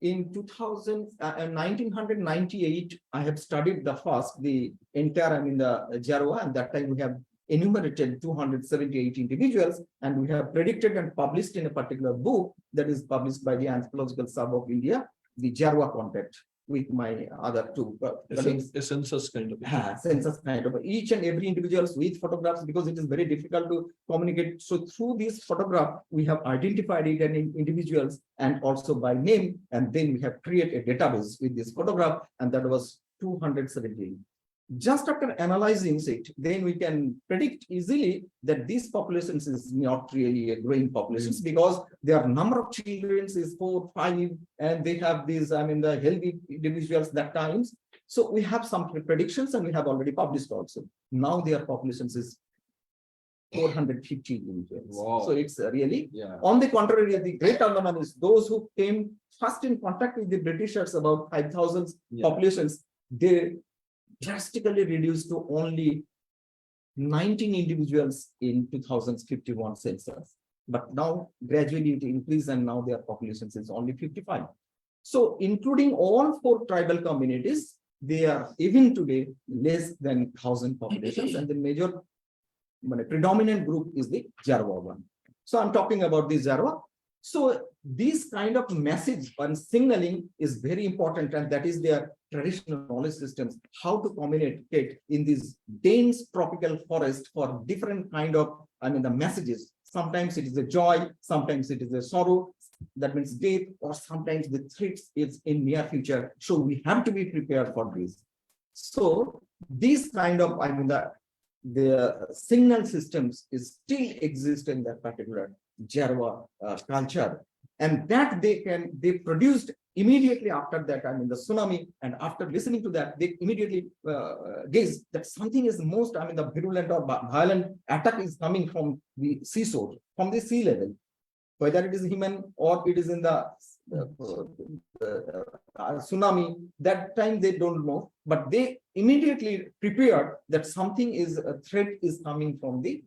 In 1998, I have studied the entire, the Jarwa, and that time we have enumerated 278 individuals, and we have predicted and published in a particular book that is published by the Anthropological Sub of India, the Jarwa Contact, with my other two. A census kind of. Census kind of. Each and every individuals with photographs, because it is very difficult to communicate. So through this photograph, we have identified it and individuals, and also by name, and then we have created a database with this photograph, and that was 217. Just after analyzing it, then we can predict easily that these populations is not really a growing populations, because their number of children is 4, 5, and they have these, the healthy individuals that times. So we have some predictions, and we have already published also. Now their populations is 450 individuals. Wow. So it's really, on the contrary, the Great Andaman is those who came first in contact with the Britishers, about 5,000 populations, they drastically reduced to only 19 individuals in 2051 census. But now gradually it increased, and now their populations is only 55. So including all 4 tribal communities, they are even today less than 1,000 populations, and the major predominant group is the Jarwa one. So I'm talking about the Jarwa. So this kind of message and signaling is very important, and that is their traditional knowledge systems, how to communicate in this dense tropical forest for different kind of, the messages. Sometimes it is a joy, sometimes it is a sorrow, that means death, or sometimes the threat is in near future. So we have to be prepared for this. So this kind of, the signal systems is still exist in that particular Jarwa culture. And that they produced immediately after that, I mean, the tsunami, and after listening to that, they immediately guessed that something is most, I mean, the virulent or violent attack is coming from the seashore, from the sea level. Whether it is human or it is in the tsunami, that time they don't know, but they immediately prepared that something is, a threat is coming from the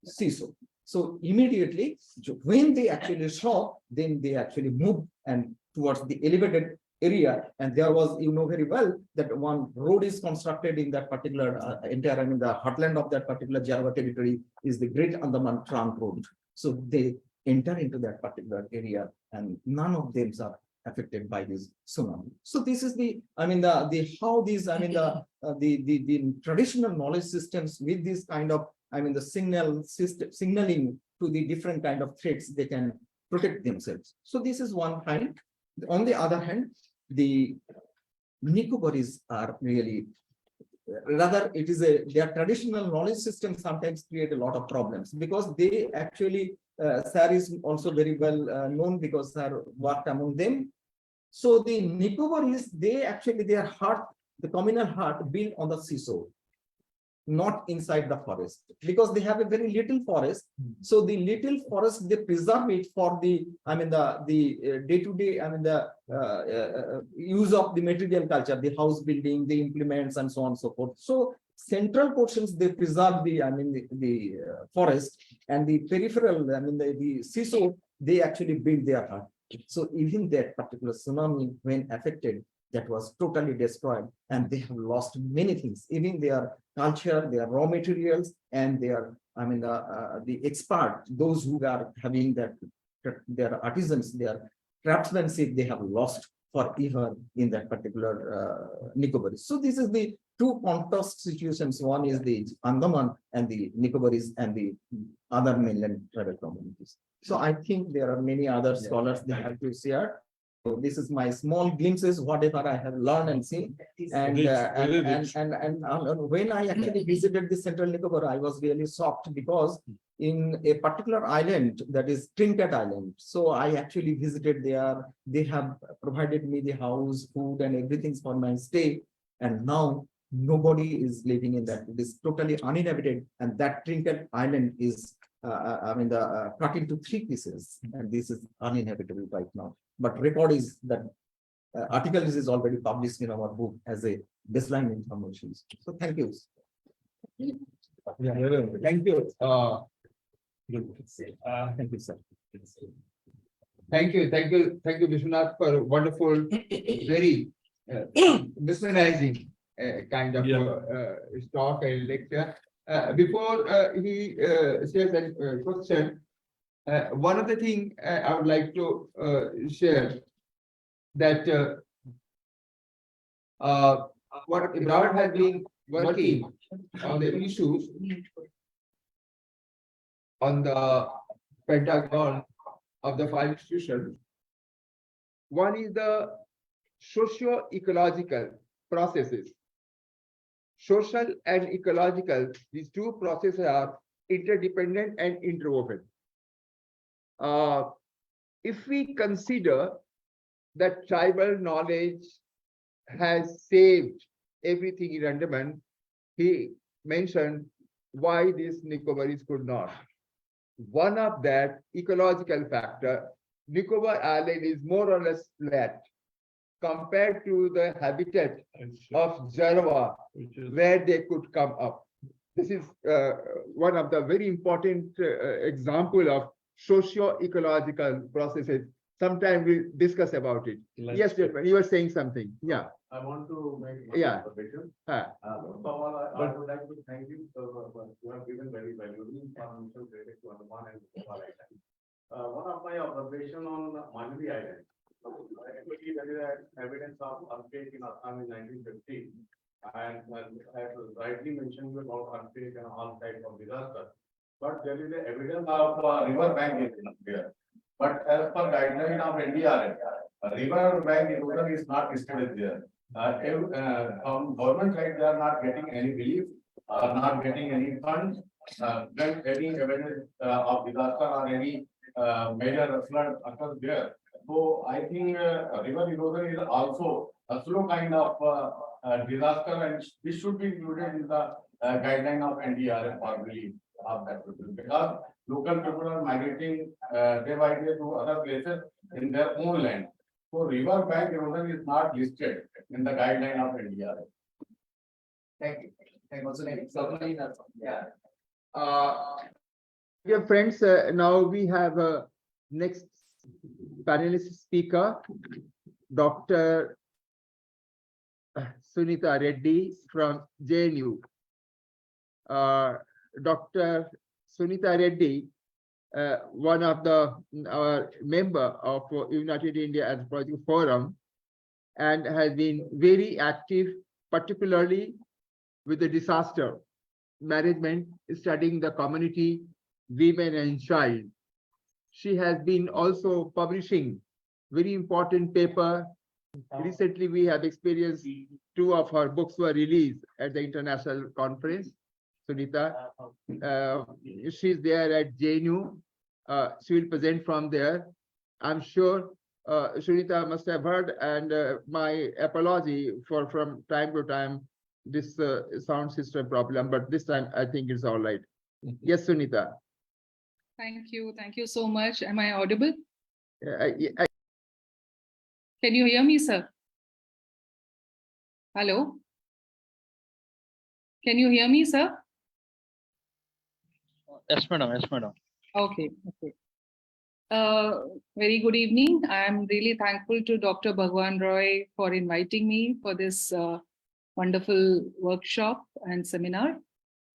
seashore. So immediately, when they actually saw, then they actually moved and towards the elevated area. And there was, you know very well, that one road is constructed in that particular entire, I mean, the heartland of that particular Java territory is the Great Andaman Trunk Road. So they enter into that particular area, and none of them are affected by this tsunami. So this is the, I mean, the how these, I mean, the traditional knowledge systems with this kind of, I mean, the signaling to the different kind of threats, they can protect themselves. So this is one kind. On the other hand, the Nicobaris are really, rather it is their traditional knowledge system sometimes create a lot of problems, because they actually, Sir is also very well known because Sir worked among them. So the Nicobaris, they actually, their heart, the communal heart built on the seashore, not inside the forest, because they have a very little forest. So the little forest, they preserve it for the, I mean, the day-to-day, I mean, the use of the material culture, the house building, the implements, and so on and so forth. So central portions, they preserve the, I mean, the forest, and the peripheral, I mean, the seashore, they actually build their heart. So even that particular tsunami, when affected, that was totally destroyed, and they have lost many things, even their culture, their raw materials, and their, I mean, the expert, those who are having that, their artisans, their craftsmanship, they have lost forever in that particular Nicobaris. So this is the two contrast situations. One is the Andaman and the Nicobaris and the other mainland tribal communities. So I think there are many other scholars they have to share. So this is my small glimpses, whatever I have learned and seen. And when I actually visited the Central Nicobar, I was really shocked, because in a particular island, that is Trinket Island. So I actually visited there. They have provided me the house, food, and everything for my stay. And now nobody is living in that. It is totally uninhabited. And that Trinket Island is, I mean, cut into 3 pieces. And this is uninhabitable right now. But record is that article is already published in our book as a baseline information. So thank you. Thank you. Thank you, sir. Thank you, Vishwanath, for a wonderful, very mesmerizing kind of talk and lecture. Before he says that question, one of the things I would like to share, that what Ibrahim has been working on the issues on the Pentagon of the 5 institutions. One is the socio-ecological processes. Social and ecological, these 2 processes are interdependent and interwoven. If we consider that tribal knowledge has saved everything in Andaman, he mentioned why these Nicobaris could not. One of that ecological factor, Nicobar Island is more or less flat compared to the habitat of Java, where they could come up. This is one of the very important example of socio-ecological processes. Sometime we'll discuss about it. Yes, gentlemen, you were saying something. Yeah. I want to make Yeah. observation. Huh. First of all, I would like to thank you for you have given very valuable information related to Andaman and Nicobar Island. One of my observation on Manali Island, actually there is evidence of earthquake in Assam in 1950, and I rightly mentioned about earthquake and all types of disaster. But there is evidence of river bank is there. But as per guideline of NDRF, river bank erosion is not listed there. From government side, they are not getting any relief, not getting any funds. When any evidence of disaster or any major flood occurs there. So I think river erosion is also a slow kind of disaster, and this should be included in the guideline of NDRF for relief of that people, because local people are migrating day by day to other places in their own land. So river bank erosion is not listed in the guideline of NDRF. Thank you. Thank you. Yeah. Dear friends, now we have a next panelist speaker, Dr. Sunita Reddy from JNU. Dr. Sunita Reddy, one of our member of United India Anthropological Forum, and has been very active, particularly with the disaster management, studying the community, women and child. She has been also publishing very important paper. Recently, we have experienced 2 of her books were released at the international conference. Sunita, she's there at JNU. She will present from there. I'm sure Sunita must have heard, and my apology for from time to time this sound system problem, but this time I think it's all right. Yes, Sunita. Thank you so much. Am I audible? I Can you hear me, sir? Hello? Can you hear me, sir? Yes, madam. Yes, madam. Okay. Very good evening. I'm really thankful to Dr. Bhagwan Roy for inviting me for this wonderful workshop and seminar.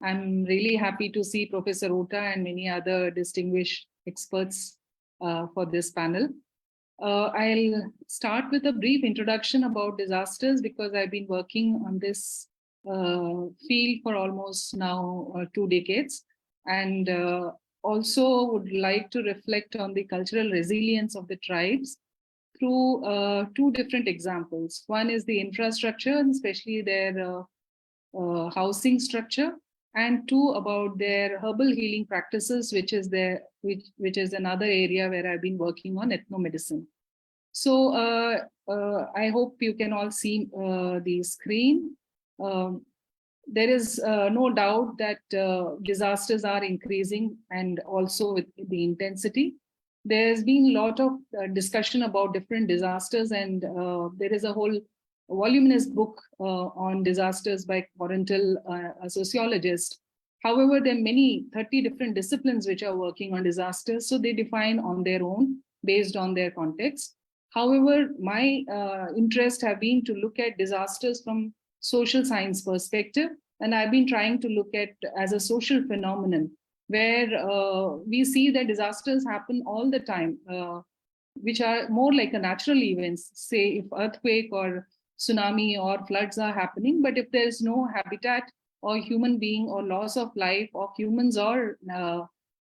I'm really happy to see Professor Ota and many other distinguished experts for this panel. I'll start with a brief introduction about disasters because I've been working on this field for almost now 2 decades, and also would like to reflect on the cultural resilience of the tribes through 2 different examples. One is the infrastructure, especially their housing structure, and 2 about their herbal healing practices, which is another area where I've been working on ethnomedicine. So I hope you can all see the screen. There is no doubt that disasters are increasing, and also with the intensity. There's been a lot of discussion about different disasters, and there is a whole voluminous book on disasters by Corinthal, a sociologist. However, there are many 30 different disciplines which are working on disasters, so they define on their own based on their context. However, my interest have been to look at disasters from social science perspective, and I've been trying to look at as a social phenomenon where we see that disasters happen all the time, which are more like a natural events, say if earthquake or tsunami or floods are happening, but if there is no habitat or human being or loss of life of humans or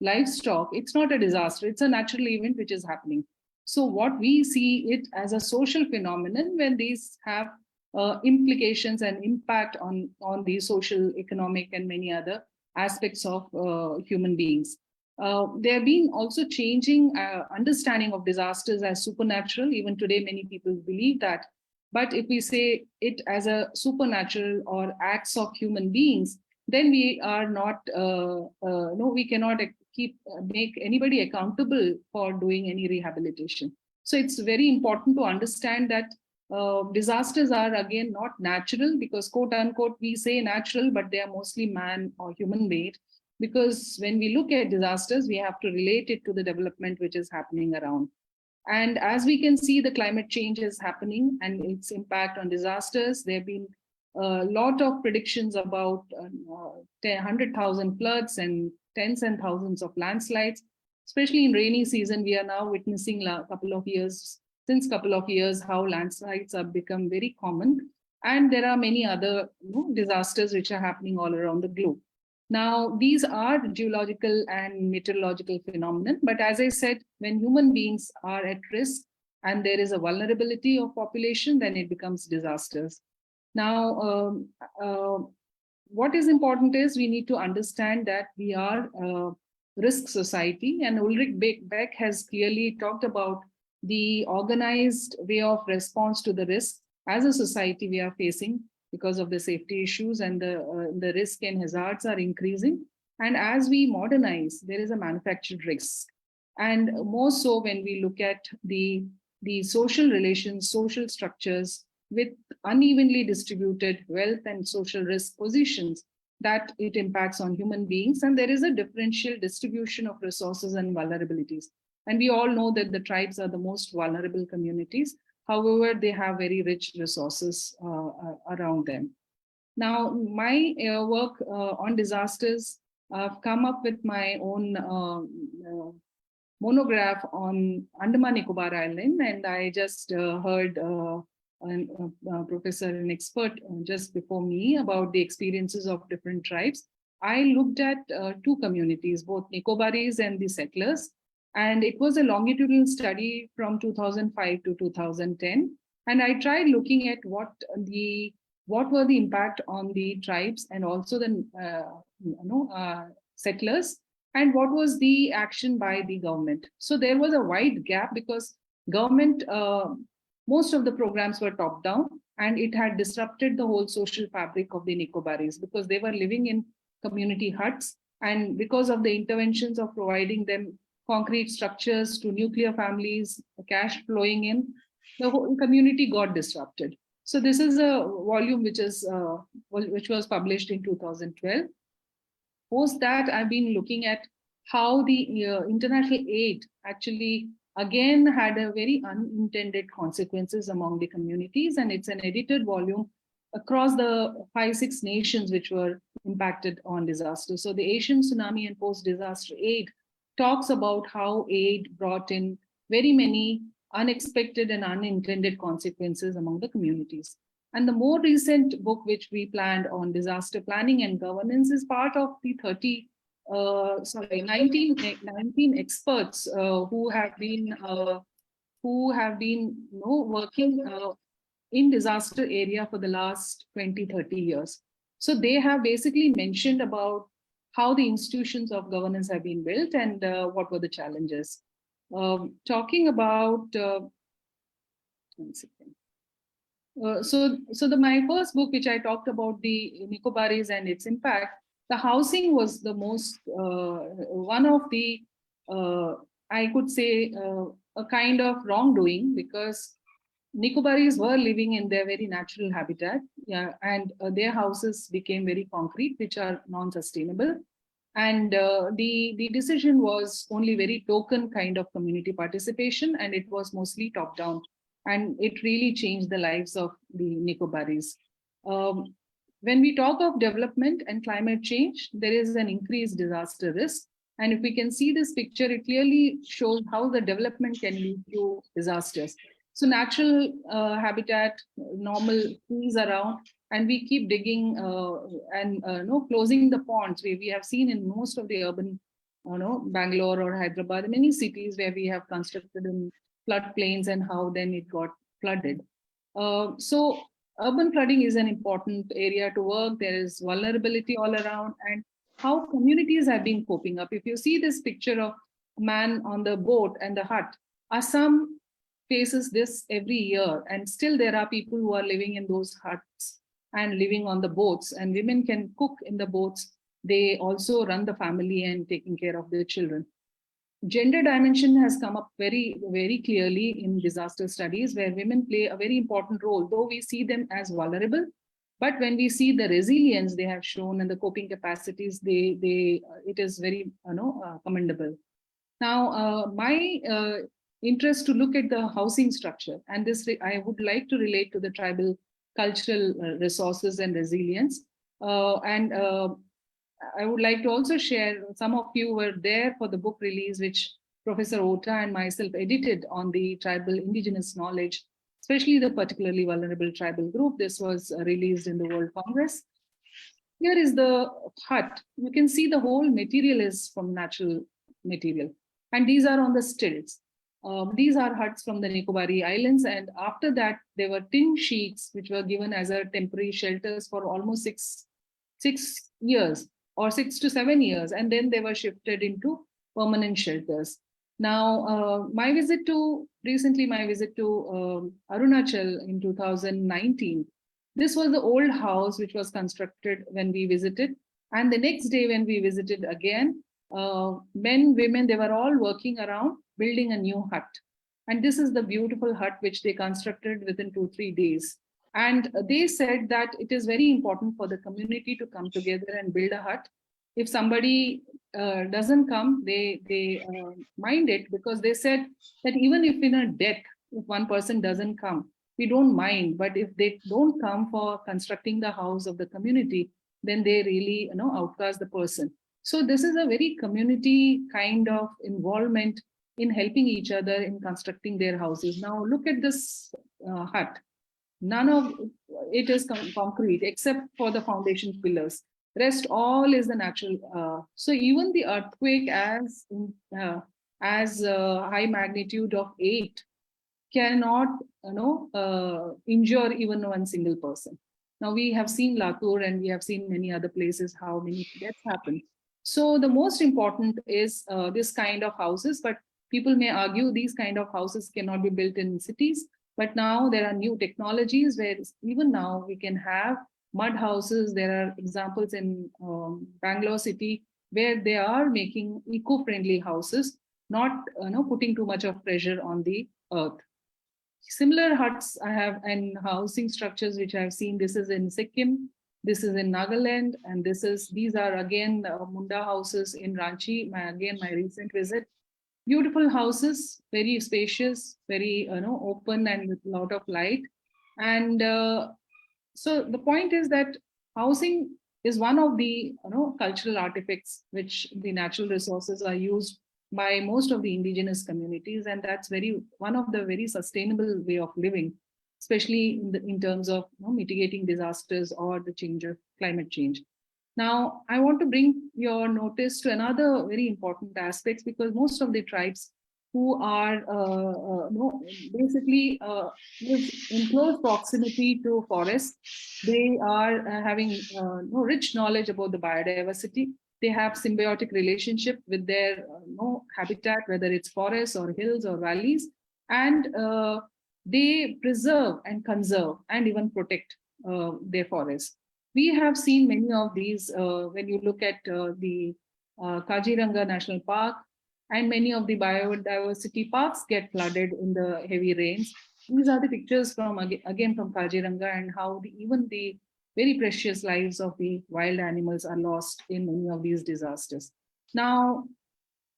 livestock, it's not a disaster, it's a natural event which is happening. So what we see it as a social phenomenon when these have implications and impact on the social, economic, and many other aspects of human beings. There have been also changing understanding of disasters as supernatural. Even today, many people believe that. But if we say it as a supernatural or acts of human beings, then we are not, we cannot make anybody accountable for doing any rehabilitation. So it's very important to understand that disasters are again not natural, because quote unquote we say natural, but they are mostly man or human made, because when we look at disasters we have to relate it to the development which is happening around. And as we can see, the climate change is happening and its impact on disasters. There have been a lot of predictions about 100,000 floods and tens and thousands of landslides, especially in rainy season. We are now witnessing since couple of years how landslides have become very common, and there are many other disasters which are happening all around the globe. Now, these are geological and meteorological phenomenon, but as I said, when human beings are at risk and there is a vulnerability of population, then it becomes disasters. Now, what is important is we need to understand that we are risk society, and Ulrich Beck has clearly talked about the organized way of response to the risk as a society we are facing because of the safety issues, and the risk and hazards are increasing. And as we modernize, there is a manufactured risk. And more so when we look at the social relations, social structures with unevenly distributed wealth and social risk positions, that it impacts on human beings. And there is a differential distribution of resources and vulnerabilities. And we all know that the tribes are the most vulnerable communities. However, they have very rich resources around them. Now, my work on disasters, I've come up with my own monograph on Andaman Nicobar Island, and I just heard professor and expert just before me about the experiences of different tribes. I looked at two communities, both Nicobaris and the settlers, and it was a longitudinal study from 2005 to 2010. And I tried looking at what were the impact on the tribes and also the settlers, and what was the action by the government. So there was a wide gap because government, most of the programs were top down, and it had disrupted the whole social fabric of the Nicobaris because they were living in community huts. And because of the interventions of providing them concrete structures to nuclear families, cash flowing in, the whole community got disrupted. So this is a volume which was published in 2012. Post that, I've been looking at how the international aid actually again had a very unintended consequences among the communities, and it's an edited volume across the 5-6 nations which were impacted on disaster. So the Asian Tsunami and Post-Disaster Aid talks about how aid brought in very many unexpected and unintended consequences among the communities. And the more recent book which we planned on disaster planning and governance is part of the 19 experts who have been working in disaster area for the last 20-30 years. So they have basically mentioned about how the institutions of governance have been built and what were the challenges. Talking about one second. My first book, which I talked about the Nicobaris and its impact, the housing was the most, one of the, I could say, a kind of wrongdoing, because Nicobaris were living in their very natural habitat, and their houses became very concrete, which are non-sustainable. And the decision was only very token kind of community participation, and it was mostly top-down. And it really changed the lives of the Nicobaris. When we talk of development and climate change, there is an increased disaster risk. And if we can see this picture, it clearly shows how the development can lead to disasters. So natural habitat, normal trees around, and we keep digging and closing the ponds. We have seen in most of the urban, Bangalore or Hyderabad, many cities where we have constructed in floodplains and how then it got flooded. So urban flooding is an important area to work. There is vulnerability all around, and how communities have been coping up. If you see this picture of a man on the boat and the hut, Assam faces this every year, and still there are people who are living in those huts and living on the boats, and women can cook in the boats. They also run the family and taking care of their children. Gender dimension has come up very, very clearly in disaster studies, where women play a very important role, though we see them as vulnerable. But when we see the resilience they have shown and the coping capacities, it is very commendable. Now, my interest to look at the housing structure, and this I would like to relate to the tribal cultural resources and resilience. I would like to also share, some of you were there for the book release, which Professor Ota and myself edited on the tribal indigenous knowledge, especially the particularly vulnerable tribal group. This was released in the World Congress. Here is the hut. You can see the whole material is from natural material. And these are on the stilts. These are huts from the Nicobari Islands. And after that, there were tin sheets, which were given as a temporary shelters for almost six years or 6 to 7 years. And then they were shifted into permanent shelters. Now, my visit to Arunachal in 2019, this was the old house which was constructed when we visited. And the next day when we visited again, men, women, they were all working around building a new hut. And this is the beautiful hut which they constructed within 2-3 days. And they said that it is very important for the community to come together and build a hut. If somebody doesn't come, they mind it, because they said that even if in a death, if one person doesn't come, we don't mind. But if they don't come for constructing the house of the community, then they really outcast the person. So this is a very community kind of involvement in helping each other in constructing their houses. Now look at this hut. None of it is concrete except for the foundation pillars. Rest all is the natural. So even the earthquake as high magnitude of 8 cannot injure even one single person. Now we have seen Latur and we have seen many other places how many deaths happen. So the most important is this kind of houses, but people may argue these kind of houses cannot be built in cities. But now there are new technologies where even now we can have mud houses. There are examples in Bangalore city where they are making eco-friendly houses, not putting too much of pressure on the earth. Similar huts I have and housing structures which I have seen. This is in Sikkim, this is in Nagaland, and these are again Munda houses in Ranchi. My recent visit. Beautiful houses, very spacious, very open and with a lot of light. And so the point is that housing is one of the cultural artifacts which the natural resources are used by most of the indigenous communities, and that's one of the very sustainable way of living, especially in terms of mitigating disasters or the change of climate change. Now, I want to bring your notice to another very important aspects, because most of the tribes who are basically live in close proximity to forests, they are having rich knowledge about the biodiversity. They have symbiotic relationship with their habitat, whether it's forests or hills or valleys, and they preserve and conserve and even protect their forests. We have seen many of these when you look at the Kaziranga National Park, and many of the biodiversity parks get flooded in the heavy rains. These are the pictures from again from Kaziranga, and how even the very precious lives of the wild animals are lost in many of these disasters. Now,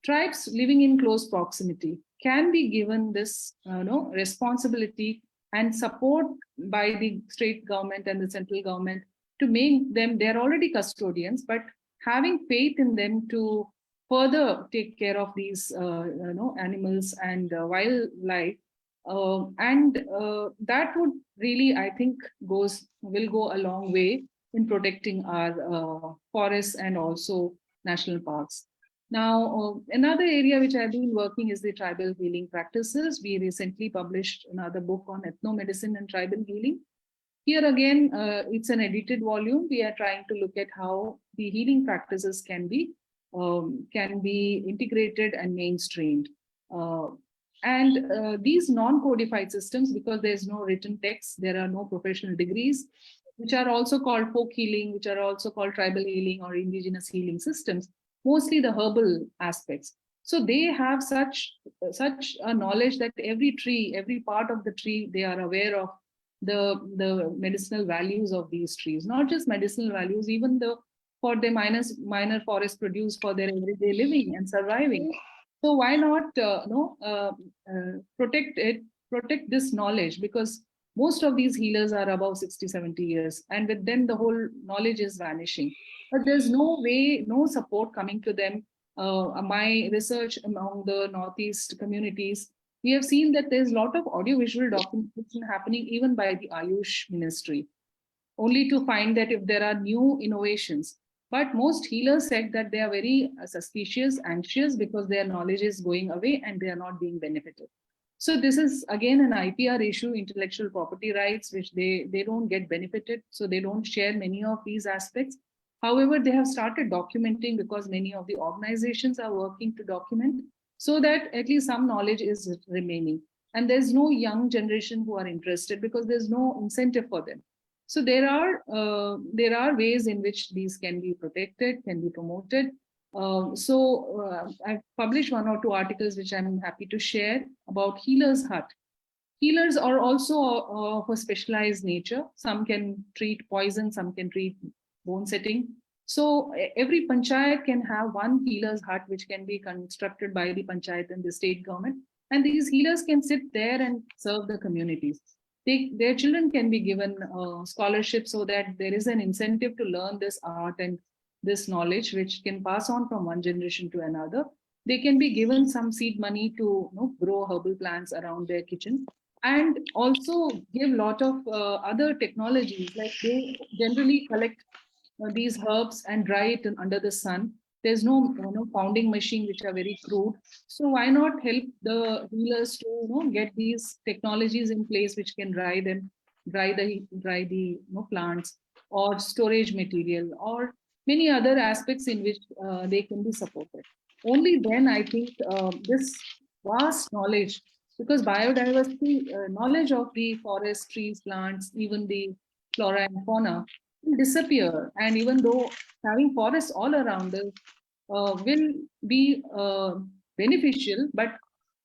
tribes living in close proximity can be given this responsibility and support by the state government and the central government to make them, they're already custodians, but having faith in them to further take care of these animals and wildlife. That would really, I think, will go a long way in protecting our forests and also national parks. Now, another area which I've been working is the tribal healing practices. We recently published another book on ethnomedicine and tribal healing. Here again, it's an edited volume. We are trying to look at how the healing practices can be integrated and mainstreamed. These non-codified systems, because there's no written text, there are no professional degrees, which are also called folk healing, which are also called tribal healing or indigenous healing systems, mostly the herbal aspects. So they have such a knowledge that every tree, every part of the tree, they are aware of the medicinal values of these trees, not just medicinal values, even for the minor forest produce for their everyday living and surviving. So why not protect this knowledge, because most of these healers are above 60-70 years, and with them the whole knowledge is vanishing. But there's no support coming to them. My research among the Northeast communities, we have seen that there's a lot of audiovisual documentation happening even by the Ayush Ministry, only to find that if there are new innovations. But most healers said that they are very suspicious, anxious, because their knowledge is going away and they are not being benefited. So this is again an IPR issue, intellectual property rights, which they don't get benefited. So they don't share many of these aspects. However, they have started documenting because many of the organizations are working to document so that at least some knowledge is remaining. And there's no young generation who are interested because there's no incentive for them. So there are ways in which these can be protected, can be promoted. I've published 1 or 2 articles which I'm happy to share about Healers Hut. Healers are also of a specialized nature. Some can treat poison, some can treat bone setting. So every panchayat can have one Healers Hut which can be constructed by the panchayat and the state government. And these healers can sit there and serve the communities. Their children can be given scholarships so that there is an incentive to learn this art and this knowledge, which can pass on from one generation to another. They can be given some seed money to grow herbal plants around their kitchen, and also give a lot of other technologies, like they generally collect these herbs and dry it under the sun. There's no pounding machine, which are very crude. So why not help the healers to get these technologies in place which can dry the plants, or storage material, or many other aspects in which they can be supported. Only then I think this vast knowledge, because biodiversity, knowledge of the forest, trees, plants, even the flora and fauna will disappear. And even though having forests all around us will be beneficial, but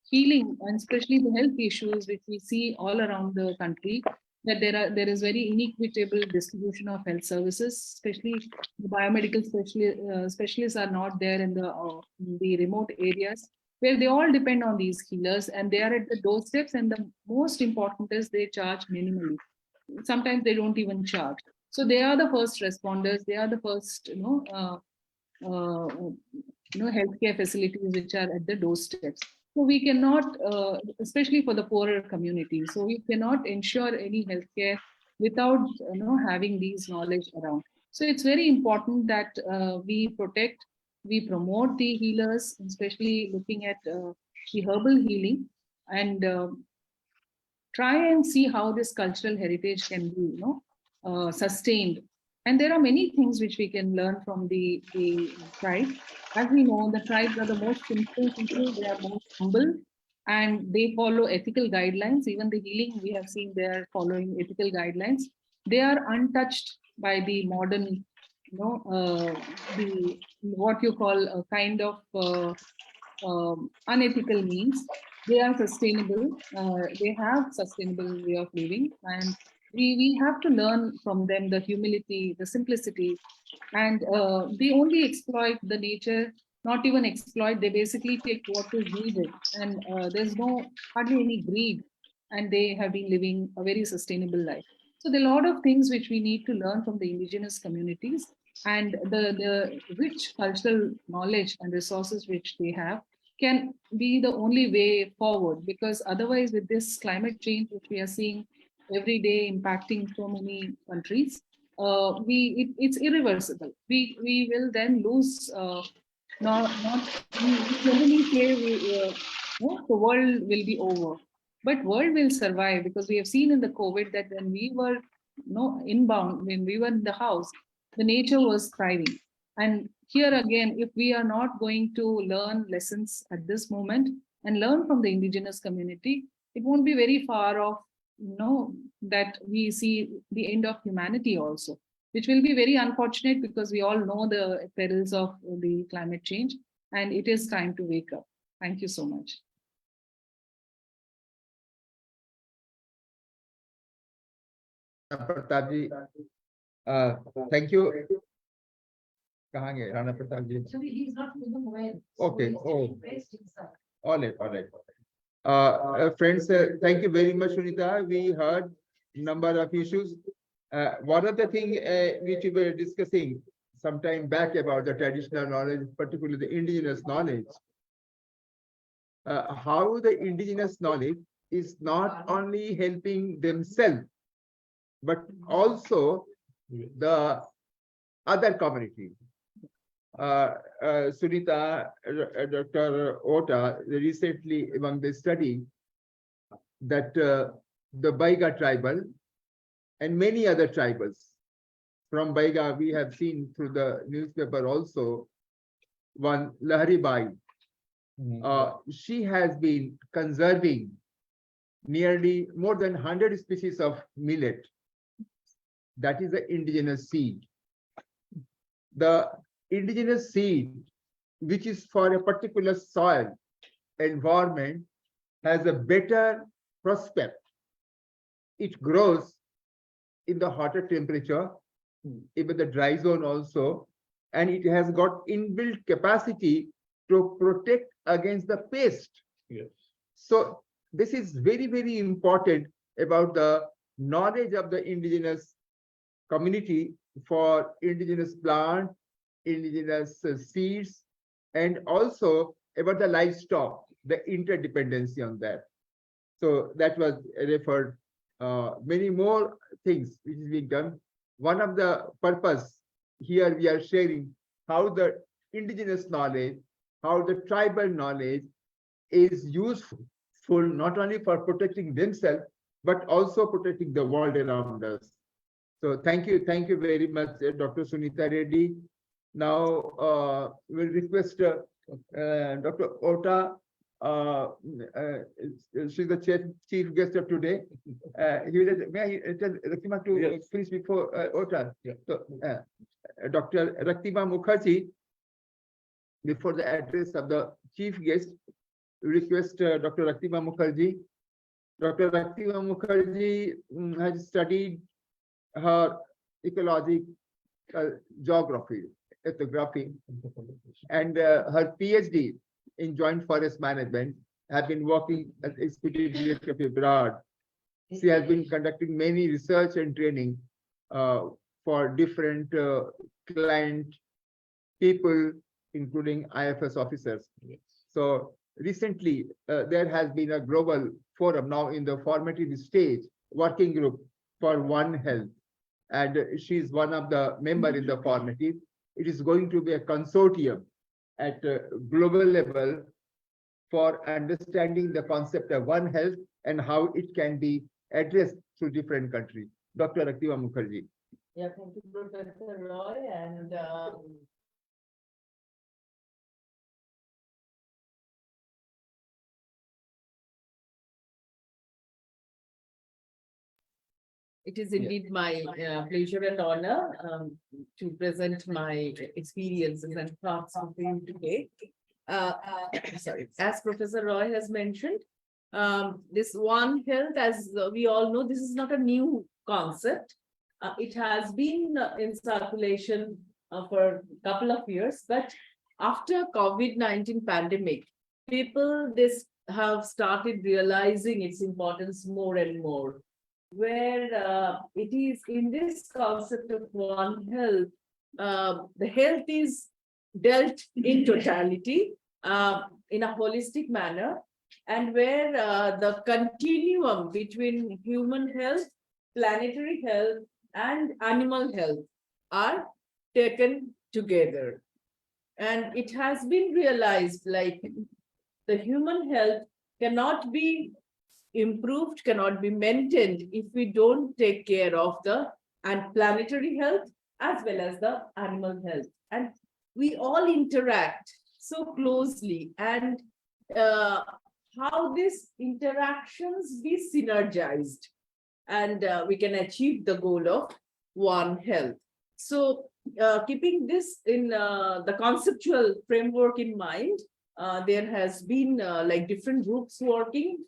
healing, and especially the health issues which we see all around the country, that there is very inequitable distribution of health services, especially the biomedical specialists are not there in the remote areas, where they all depend on these healers, and they are at the doorsteps. And the most important is they charge minimally. Sometimes they don't even charge. So they are the first responders. They are the first, healthcare facilities which are at the doorsteps. So we cannot, especially for the poorer community, so we cannot ensure any healthcare without having these knowledge around. So it's very important that we protect, we promote the healers, especially looking at the herbal healing, and try and see how this cultural heritage can be sustained. And there are many things which we can learn from the tribe. As we know, the tribes are the most simple people, they are most humble, and they follow ethical guidelines. Even the healing, we have seen they are following ethical guidelines. They are untouched by the modern, the what you call a kind of unethical means. They are sustainable. They have sustainable way of living, and we have to learn from them the humility, the simplicity, and they only exploit the nature, not even exploit, they basically take what is needed, and there's hardly any greed, and they have been living a very sustainable life. So there are a lot of things which we need to learn from the indigenous communities, and the rich cultural knowledge and resources which they have can be the only way forward, because otherwise with this climate change which we are seeing every day impacting so many countries, it's irreversible. We will then lose. We generally say the world will be over, but world will survive, because we have seen in the COVID that when we were inbound, when we were in the house, the nature was thriving. And here again, if we are not going to learn lessons at this moment and learn from the indigenous community, it won't be very far off that we see the end of humanity also, which will be very unfortunate, because we all know the perils of the climate change, and it is time to wake up. Thank you so much. Pratap ji, thank you. Kahan hai Rana Pratap ji? Actually, he's not in the mobile. Okay, So oh. he's based inside. All right. Friends, thank you very much, Sunita. We heard number of issues. One of the things which we were discussing some time back about the traditional knowledge, particularly the indigenous knowledge, how the indigenous knowledge is not only helping themselves, but also the other community. Sunita, Dr. Ota recently among the study that the Baiga tribal and many other tribals, from Baiga, we have seen through the newspaper also, one Lahari Bai. She has been conserving nearly more than 100 species of millet. That is the indigenous seed. The indigenous seed, which is for a particular soil environment, has a better prospect. It grows in the hotter temperature, even the dry zone also, and it has got inbuilt capacity to protect against the pest. Yes. So this is very, very important about the knowledge of the indigenous community for indigenous plant, indigenous seeds, and also about the livestock, the interdependency on that. So that was referred, many more things which is being done. One of the purpose here we are sharing how the indigenous knowledge, how the tribal knowledge is useful not only for protecting themselves, but also protecting the world around us. So thank you very much, Dr. Sunita Reddy. Now we'll request Dr. Ota. She's the chief guest of today. May I tell Raktima to finish before Ota? Yeah. So, Dr. Raktima Mukherjee, before the address of the chief guest, request Dr. Raktima Mukherjee. Dr. Raktima Mukherjee has studied her ecological geography, ethnography, and her PhD in joint forest management, have been working as executive director of IBRAD. She has been conducting many research and training for different client people, including IFS officers. So recently, there has been a global forum now in the formative stage, working group for One Health. And she is one of the members in the formative. It is going to be a consortium at a global level for understanding the concept of One Health and how it can be addressed through different countries. Dr. Raktima Mukherjee. Yeah, thank you, Professor Roy, and it is indeed my pleasure and honor to present my experiences and thoughts with you today. Sorry, as Professor Roy has mentioned, this One Health, as we all know, this is not a new concept. It has been in circulation for a couple of years, but after COVID-19 pandemic, people have started realizing its importance more and more. Where it is in this concept of One Health, the health is dealt in totality, in a holistic manner, and where the continuum between human health, planetary health, and animal health are taken together. And it has been realized, like, the human health cannot be improved, cannot be maintained if we don't take care of the planetary health as well as the animal health. And we all interact so closely, and how these interactions be synergized, and we can achieve the goal of One Health. So keeping this in the conceptual framework in mind, there has been like different groups working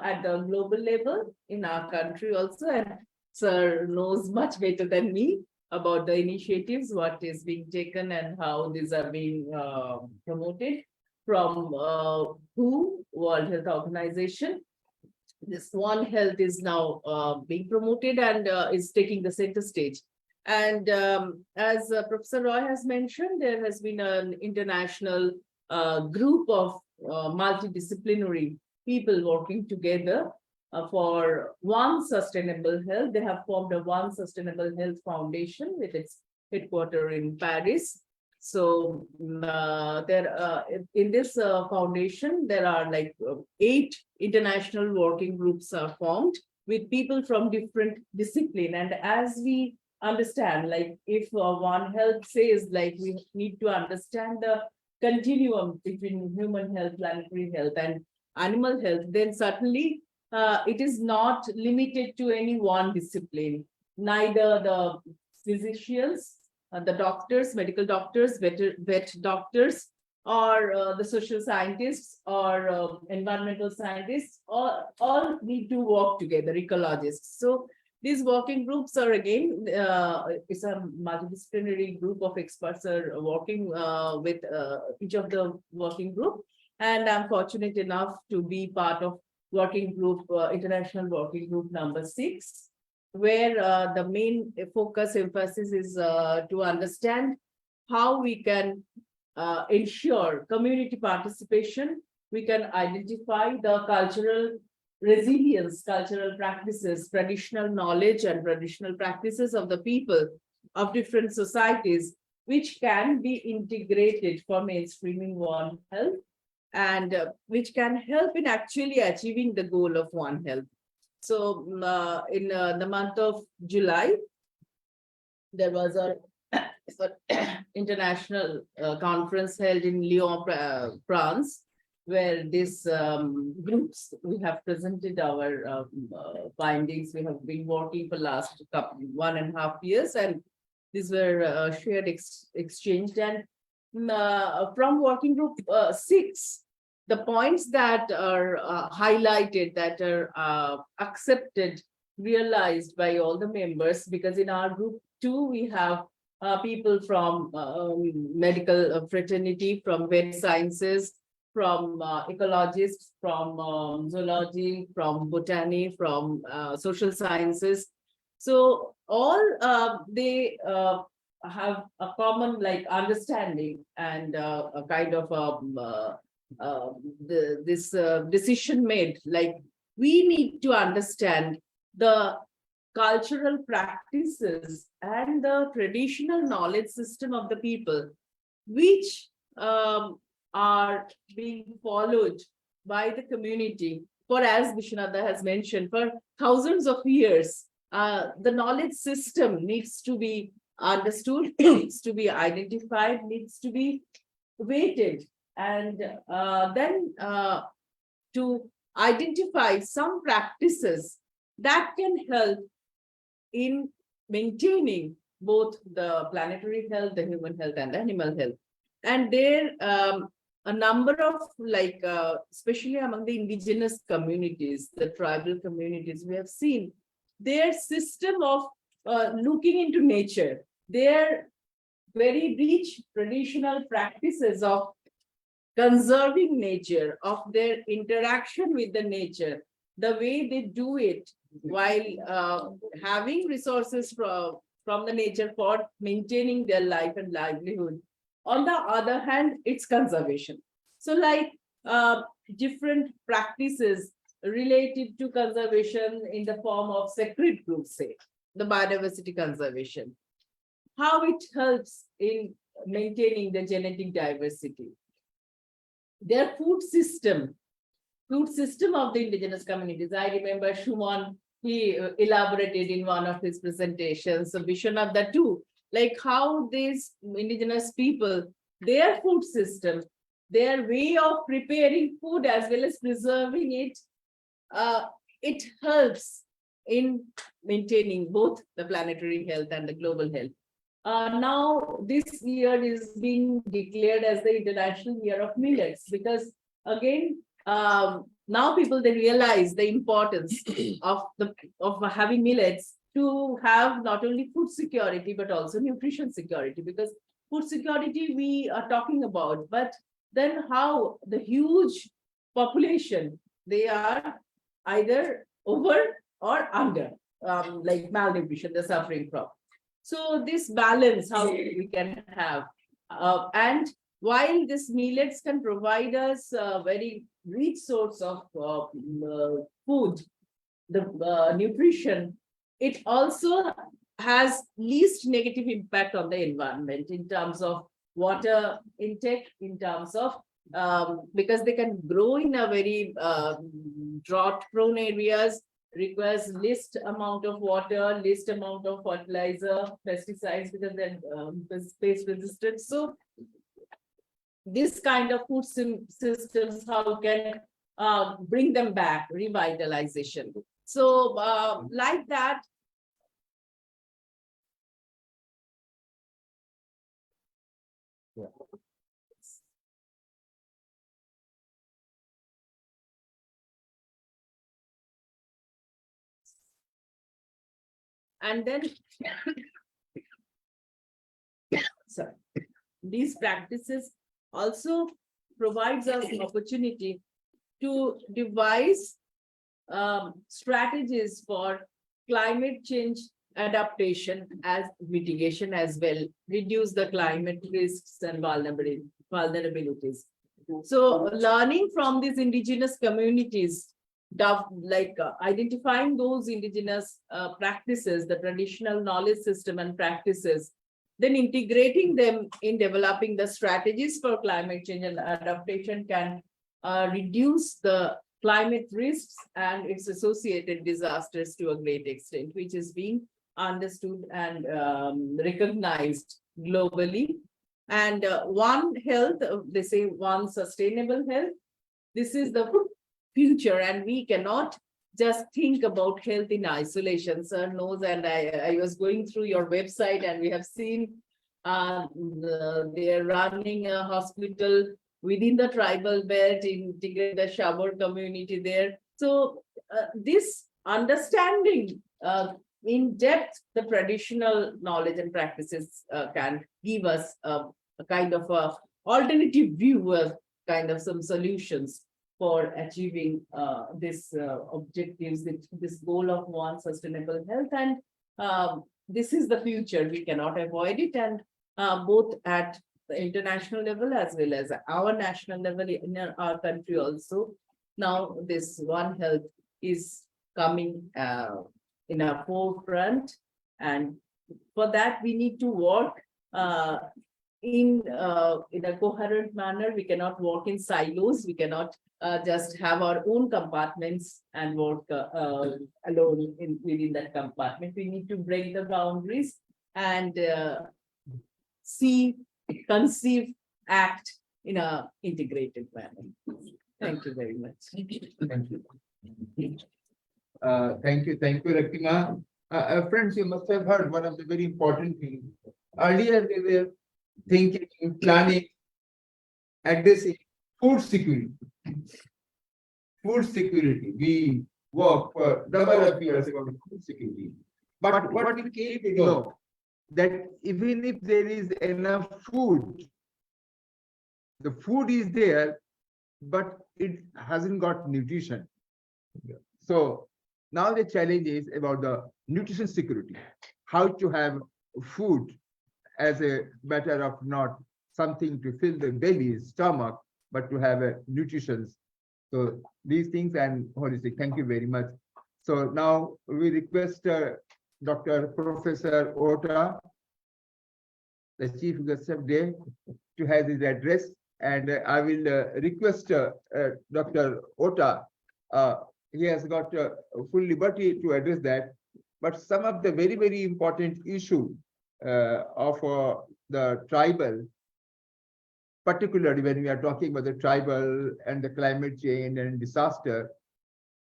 at the global level in our country also, and Sir knows much better than me about the initiatives, what is being taken and how these are being promoted from WHO, World Health Organization. This One Health is now being promoted and is taking the center stage. And as Professor Roy has mentioned, there has been an international group of multidisciplinary people working together for One Sustainable Health. They have formed a One Sustainable Health Foundation with its headquarters in Paris. So there, in this foundation, there are like 8 international working groups are formed with people from different disciplines. And as we understand, like if One Health says like we need to understand the continuum between human health, planetary health and animal health, then certainly it is not limited to any one discipline. Neither the physicians, the doctors, medical doctors, vet doctors, or the social scientists or environmental scientists, all need to work together, ecologists. So these working groups are again, it's a multidisciplinary group of experts are working with each of the working group. And I'm fortunate enough to be part of working group, international working group number 6, where the main focus emphasis is to understand how we can ensure community participation. We can identify the cultural resilience, cultural practices, traditional knowledge and traditional practices of the people of different societies, which can be integrated for mainstreaming One Health, and which can help in actually achieving the goal of One Health. So in the month of July, there was a international conference held in Lyon, France, where these groups, we have presented our findings. We have been working for last 1.5 years, and these were shared, exchanged, and from working group 6, the points that are highlighted, that are accepted, realized by all the members, because in our group 2, we have people from medical fraternity, from vet sciences, from ecologists, from zoology, from botany, from social sciences. So all they have a common like understanding and a kind of this decision made, like we need to understand the cultural practices and the traditional knowledge system of the people, which are being followed by the community for, as Vishwanatha has mentioned, for thousands of years. The knowledge system needs to be understood, needs to be identified, needs to be weighted, and then to identify some practices that can help in maintaining both the planetary health, the human health, and the animal health. And there a number of like, especially among the indigenous communities, the tribal communities, we have seen their system of looking into nature, their very rich traditional practices of conserving nature, of their interaction with the nature, the way they do it while having resources from the nature for maintaining their life and livelihood. On the other hand, it's conservation. So like different practices related to conservation in the form of sacred groups, say, the biodiversity conservation, how it helps in maintaining the genetic diversity. Their food system of the indigenous communities. I remember Shuman, he elaborated in one of his presentations, so Vishwanatha too, like how these indigenous people, their food system, their way of preparing food as well as preserving it, it helps in maintaining both the planetary health and the global health. Now this year is being declared as the International Year of Millets, because again, now people, they realize the importance of having millets to have not only food security but also nutrition security, because food security we are talking about, but then how the huge population, they are either over or under, like malnutrition, they're suffering from. So this balance, how we can have, and while this millets can provide us a very rich source of food, the nutrition, it also has least negative impact on the environment in terms of water intake, in terms of because they can grow in a very drought prone areas, requires least amount of water, least amount of fertilizer, pesticides, because then pest resistant. So this kind of food systems, how can bring them back, revitalization. So like that. And then sorry, these practices also provides us an opportunity to devise strategies for climate change adaptation as mitigation as well, reduce the climate risks and vulnerabilities. So learning from these indigenous communities, identifying those indigenous practices, the traditional knowledge system and practices, then integrating them in developing the strategies for climate change and adaptation can reduce the climate risks and its associated disasters to a great extent, which is being understood and recognized globally. And One Health, they say One Sustainable Health. This is the future, and we cannot just think about health in isolation. Sir knows, and I was going through your website, and we have seen they are running a hospital within the tribal belt, integrate the Shabur community there. So this understanding in depth the traditional knowledge and practices can give us a kind of a alternative view of kind of some solutions for achieving this objectives, this goal of One Sustainable Health. And this is the future, we cannot avoid it. And both at the international level as well as our national level in our country also, now this One Health is coming in our forefront. And for that, we need to work in a coherent manner. We cannot work in silos. We cannot just have our own compartments and work alone within that compartment. We need to break the boundaries and see, conceive, act in a integrated manner. Thank you very much. Thank you. Thank you, Rakima. Friends, you must have heard one of the very important things. Earlier, we were thinking, planning, addressing food security. Food security. We work for number of years about food security. But what we came to know, that even if there is enough food, the food is there, but it hasn't got nutrition. So now the challenge is about the nutrition security, how to have food as a matter of not something to fill the belly, stomach, but to have a nutrition. So these things and holistic. Thank you very much. So now we request Dr. Professor Ota, the Chief Guest of Day, to have his address. And I will request Dr. Ota. He has got full liberty to address that. But some of the very, very important issue of the tribal, particularly when we are talking about the tribal and the climate change and disaster,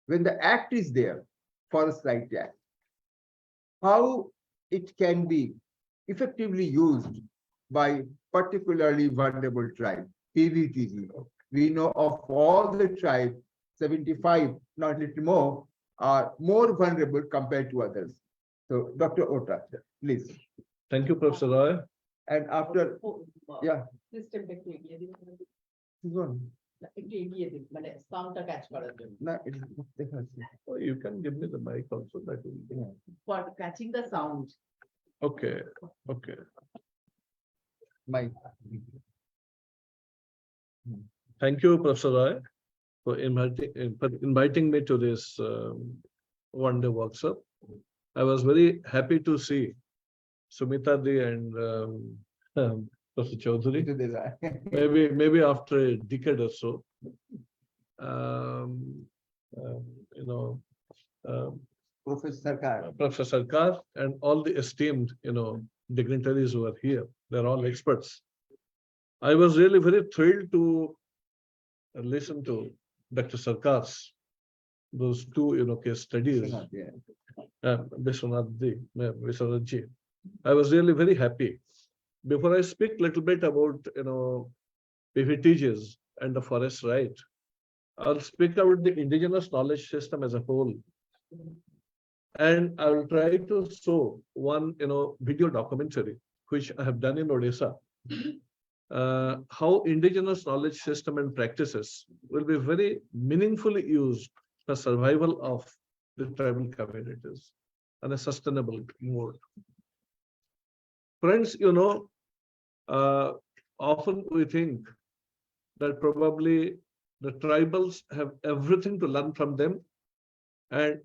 when the act is there, Forest Rights Act, how it can be effectively used by particularly vulnerable tribe, PVTG. We know of all the tribes, 75, not little more, are more vulnerable compared to others. So Dr. Ota, please. Thank you, Professor Roy. And after, yeah. Oh, you can give me the mic also. That will be. For catching the sound. Okay, okay. Mike. Thank you, Professor Roy, for inviting me to this one-day workshop. I was very happy to see Sumita Di and Professor Chaudhary. Maybe after a decade or so. Professor Sarkar. Professor Sarkar and all the esteemed, dignitaries who are here. They're all experts. I was really very thrilled to listen to Dr. Sarkar's those two, case studies. Yeah. Vishwanath ji. I was really very happy. Before I speak a little bit about, PVTGs and the forest right, I'll speak about the indigenous knowledge system as a whole. And I will try to show one, video documentary, which I have done in Odisha. How indigenous knowledge system and practices will be very meaningfully used for survival of the tribal communities on a sustainable mode. Friends, often we think that probably the tribals have everything to learn from them and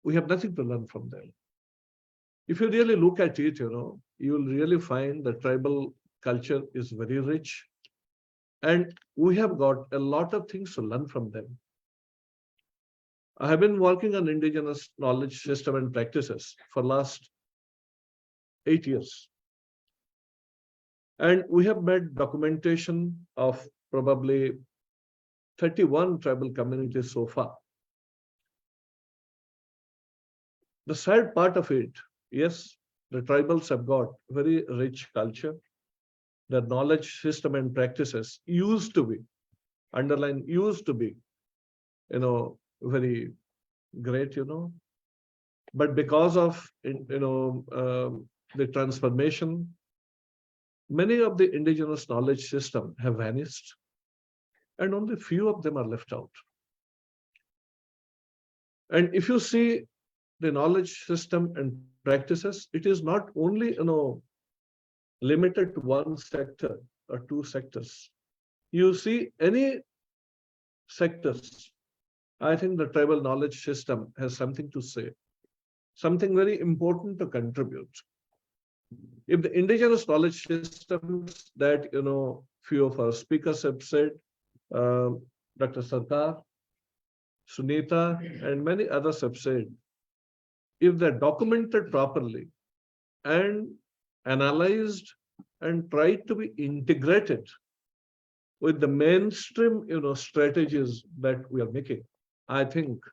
we have nothing to learn from them. If you really look at it, you will really find the tribal culture is very rich and we have got a lot of things to learn from them. I have been working on indigenous knowledge system and practices for last 8 years. And we have made documentation of probably 31 tribal communities so far. The sad part of it, yes, the tribals have got very rich culture. Their knowledge system and practices used to be, underline used to be, very great, but because of, the transformation, many of the indigenous knowledge system have vanished and only few of them are left out. And if you see the knowledge system and practices, it is not only, limited to one sector or two sectors. You see any sectors, I think the tribal knowledge system has something to say, something very important to contribute. If the indigenous knowledge systems that, few of our speakers have said, Dr. Sarkar, Sunita, and many others have said, if they're documented properly and analyzed and tried to be integrated with the mainstream, strategies that we are making, I think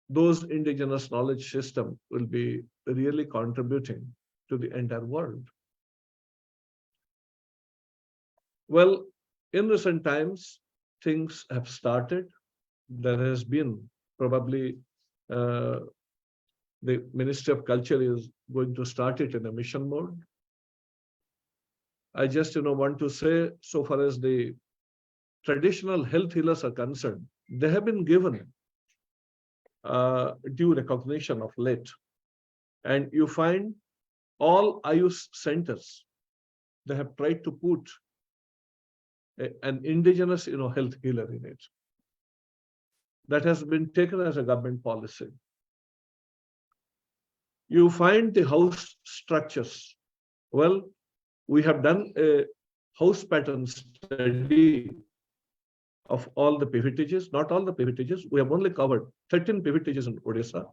those indigenous knowledge system will be really contributing to the entire world. Well, in recent times, things have started. There has been probably the Ministry of Culture is going to start it in a mission mode. I just, want to say, so far as the traditional health healers are concerned, they have been given due recognition of late. And you find all Ayush centers, they have tried to put an indigenous, health healer in it. That has been taken as a government policy. You find the house structures. Well, we have done a house pattern study of all the PVTGs, not all the PVTGs. We have only covered 13 PVTGs in Odisha.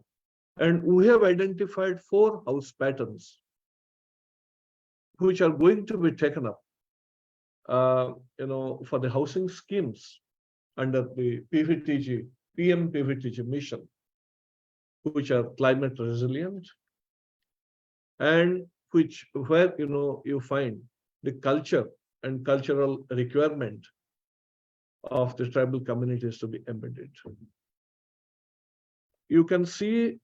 And we have identified 4 house patterns which are going to be taken up, for the housing schemes under the PVTG, PM PVTG mission, which are climate resilient and where you find the culture and cultural requirement of the tribal communities to be embedded. You can see,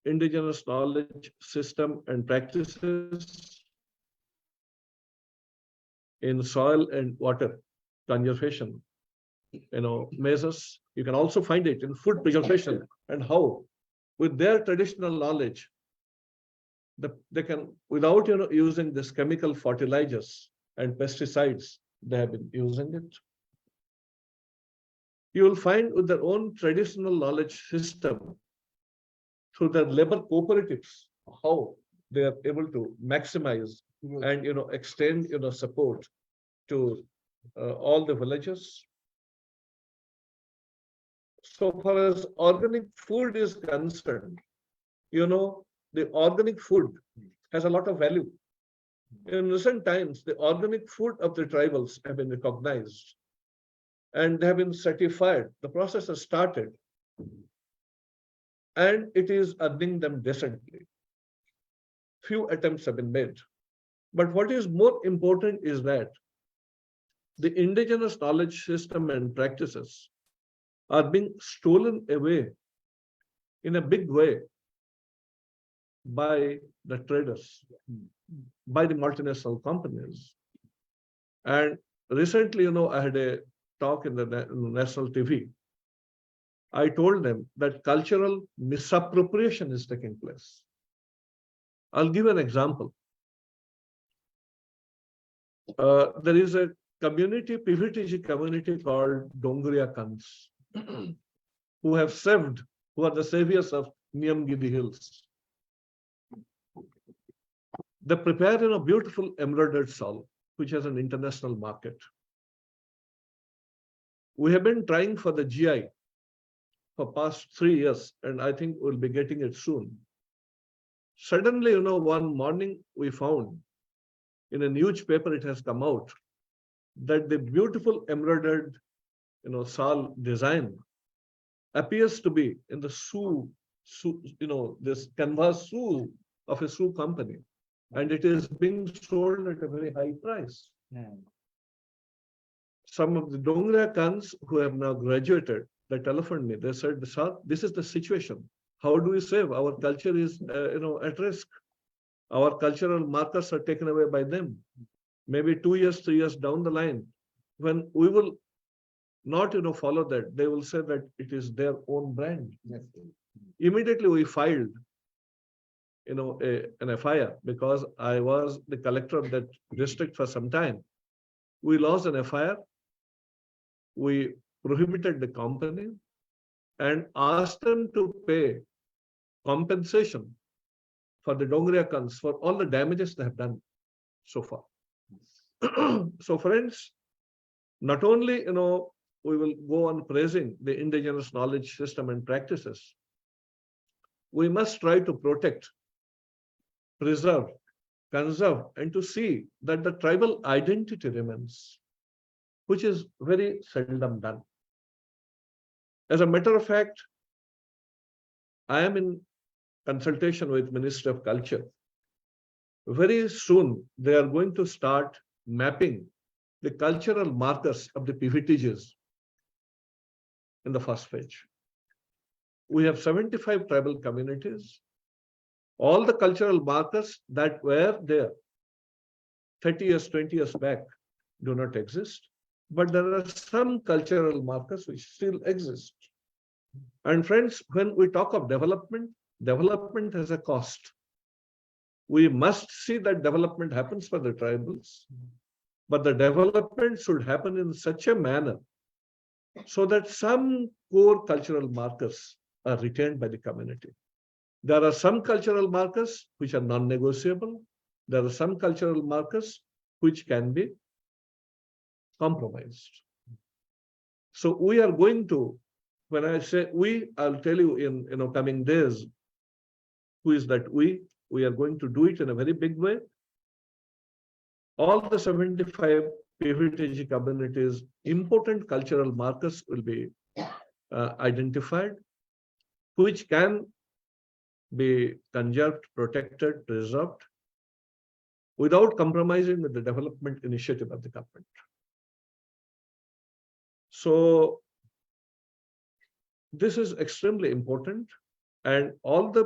indigenous knowledge system and practices in soil and water conservation, measures. You can also find it in food preservation and how, with their traditional knowledge, they can, without using this chemical fertilizers and pesticides, they have been using it. You will find with their own traditional knowledge system, through their labor cooperatives, how they are able to maximize and extend support to all the villages. So far as organic food is concerned, you know, the organic food has a lot of value. In recent times, the organic food of the tribals have been recognized and they have been certified. The process has started and it is earning them decently. Few attempts have been made. But what is more important is that the indigenous knowledge system and practices are being stolen away in a big way by the traders, by the multinational companies. And recently, I had a talk in the national TV. I told them that cultural misappropriation is taking place. I'll give an example. There is a community, PVTG community called Dongria Kans, who are the saviors of Niyamgiri Hills. They prepare a beautiful embroidered shawl, which has an international market. We have been trying for the GI for past 3 years, and I think we'll be getting it soon. Suddenly, one morning we found in a newspaper, it has come out that the beautiful embroidered, shawl design appears to be in the shoe, this canvas shoe of a shoe company, and it is being sold at a very high price. Some of the Dongria Kans who have now graduated, they telephoned me. They said, "Sir, this is the situation. How do we save? Our culture is, at risk. Our cultural markers are taken away by them. Maybe 2 years, 3 years down the line, when we will not, follow that, they will say that it is their own brand." Immediately we filed, an FIR, because I was the collector of that district for some time. We lost an FIR. We prohibited the company and asked them to pay compensation for the Dongria Kans for all the damages they have done so far. So friends, not only, we will go on praising the indigenous knowledge system and practices, we must try to protect, preserve, conserve, and to see that the tribal identity remains, which is very seldom done. As a matter of fact, I am in consultation with Ministry of Culture. Very soon, they are going to start mapping the cultural markers of the PVTGs in the first phase. We have 75 tribal communities. All the cultural markers that were there 30 years, 20 years back do not exist, but there are some cultural markers which still exist. And friends, when we talk of development, development has a cost. We must see that development happens for the tribals, but the development should happen in such a manner so that some core cultural markers are retained by the community. There are some cultural markers which are non-negotiable. There are some cultural markers which can be compromised. So we are going to, when I say we, I'll tell you in coming days, who is that we? We are going to do it in a very big way. All the 75 PVTG communities, important cultural markers will be identified, which can be conserved, protected, preserved, without compromising with the development initiative of the government. So this is extremely important, and all the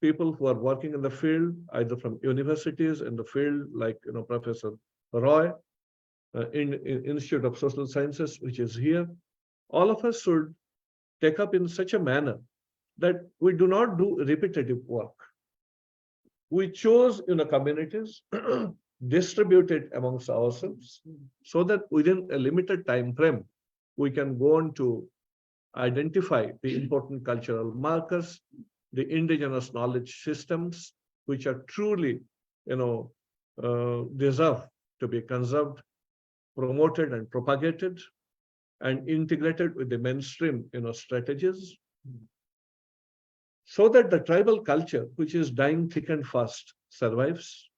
people who are working in the field, either from universities in the field, like Professor Roy, in Institute of Social Sciences, which is here, all of us should take up in such a manner that we do not do repetitive work. We chose communities, distribute it amongst ourselves, so that within a limited time frame, we can go on to identify the important cultural markers, the indigenous knowledge systems, which are truly, deserve to be conserved, promoted and propagated, and integrated with the mainstream, strategies. so that the tribal culture, which is dying thick and fast, survives.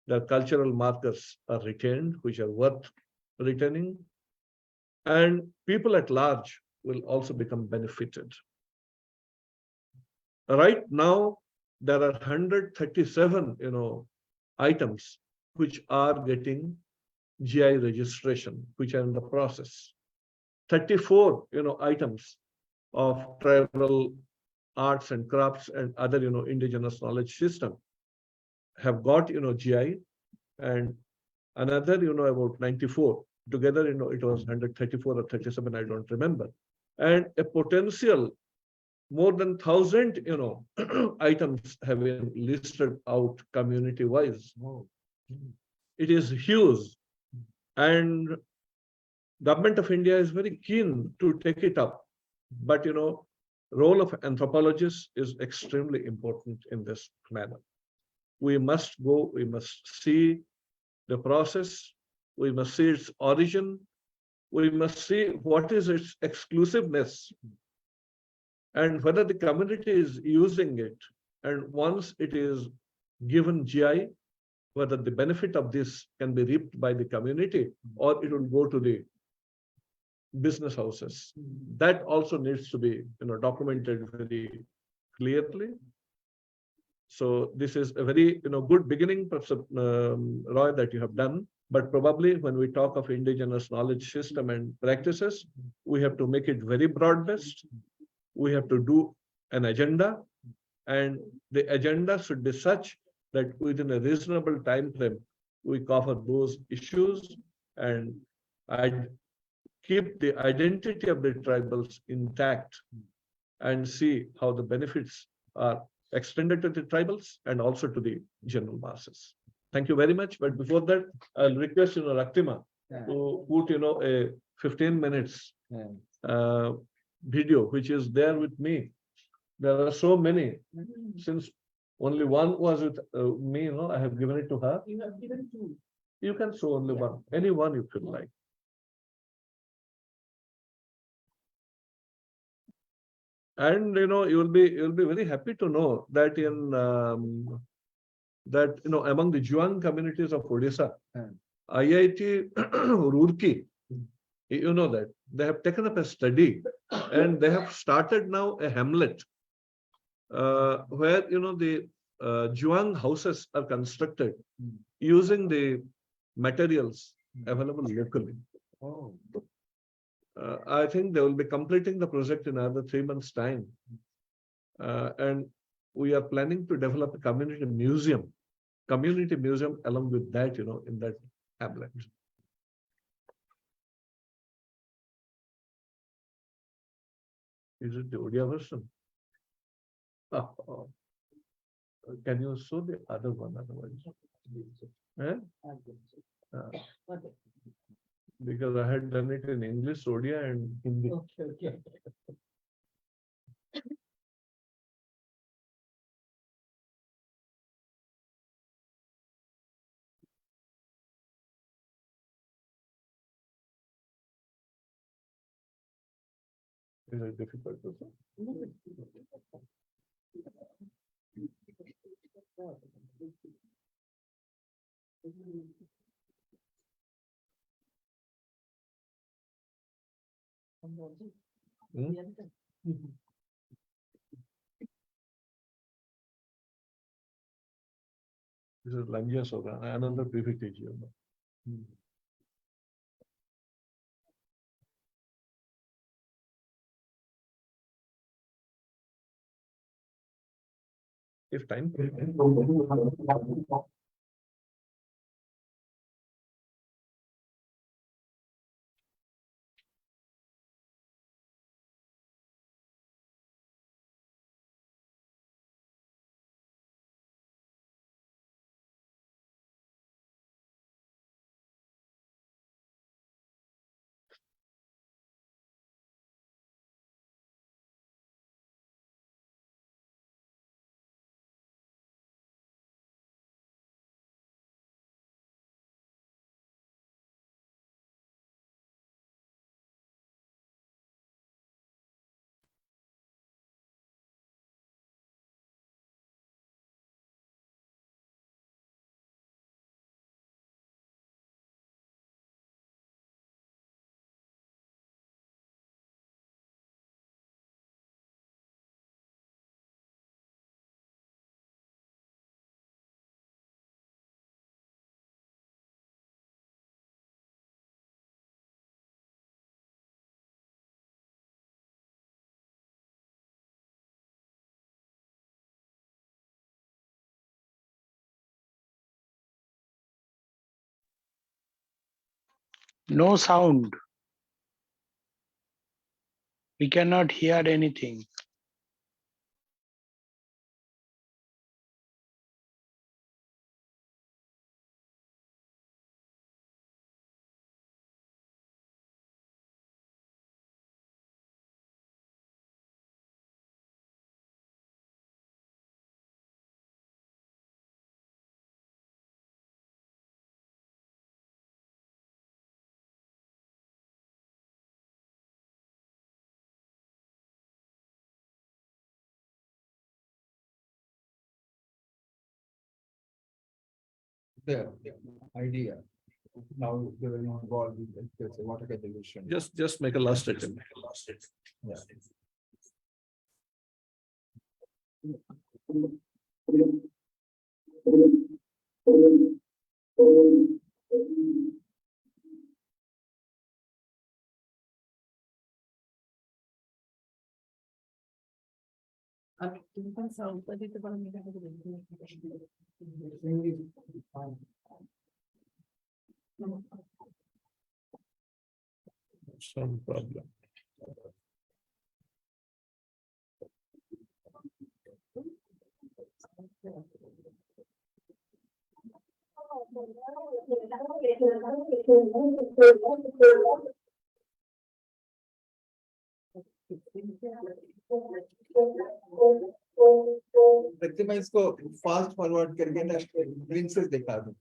The cultural markers are retained, which are worth retaining, and people at large will also become benefited. Right now, there are 137, items which are getting GI registration, which are in the process. 34, items of tribal arts and crafts and other, indigenous knowledge system have got, GI, and another, about 94. Together, it was 134 or 37, I don't remember. And a potential more than 1,000, items have been listed out community-wise. It is huge, and Government of India is very keen to take it up. But, role of anthropologists is extremely important in this manner. We must go, we must see the process, we must see its origin, we must see what is its exclusiveness, and whether the community is using it. And once it is given GI, whether the benefit of this can be reaped by the community or it will go to the business houses. That also needs to be, documented very clearly. So this is a very, good beginning, Professor Roy, that you have done. But probably when we talk of indigenous knowledge system and practices, we have to make it very broad-based. We have to do an agenda, and the agenda should be such that within a reasonable time frame, we cover those issues and keep the identity of the tribals intact and see how the benefits are extended to the tribals and also to the general masses. Thank you very much. But before that, I'll request, Raktima to put, a 15 minutes video, which is there with me. There are so many. Since only one was with me, I have given it to her. You have given two. You can show only one, any one you feel like. And you'll be very happy to know that in among the Juang communities of Odisha, IIT Roorkee, you know that they have taken up a study and they have started now a hamlet where the Juang houses are constructed using the materials available locally. I think they will be completing the project in another 3 months' time. And we are planning to develop a community museum along with that, in that hamlet. Is it the Odia version? Can you show the other one otherwise? Because I had done it in English, Odia, and Hindi. Okay. Is it difficult to say? This is Lanja Soga, another PPT. If time No sound. We cannot hear anything. The idea. Now they will not involved in the water conservation. Just make a last attempt. Yeah. तुम्ही पण sound कधी तर पण मी काय Some problem. प्रतिमा इसको fast forward करके ना princess दिखा दो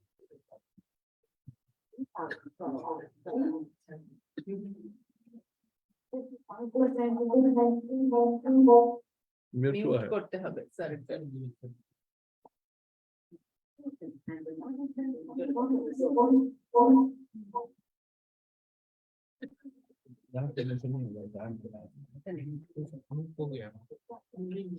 Mute মিউট हुआ है। করতে হবে স্যার यहाँ टेंशन नहीं होगा हो गया नहीं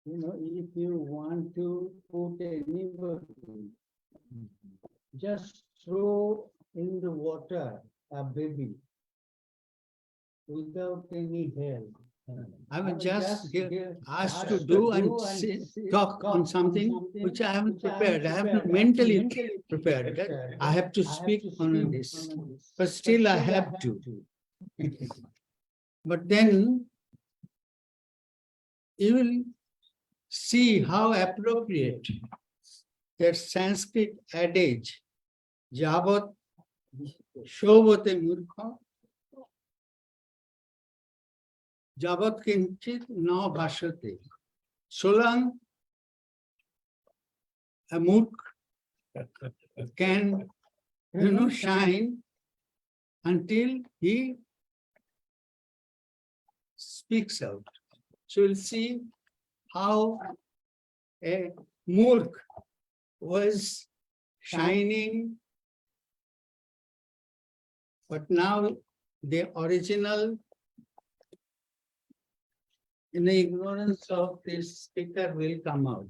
You know, if you want to put anybody, just throw in the water a baby without any help. I was just asked to do and talk on something which I haven't prepared. I haven't mentally prepared. I have to speak on this, but still I have to. But then you will see how appropriate that Sanskrit adage, Javat Shobhate Murkha, Javat Kinchit Na Bhashate. So long a Murk can, shine until he speaks out. So we'll see how a Murk was shining, but now the original, in the ignorance of this speaker, will come out.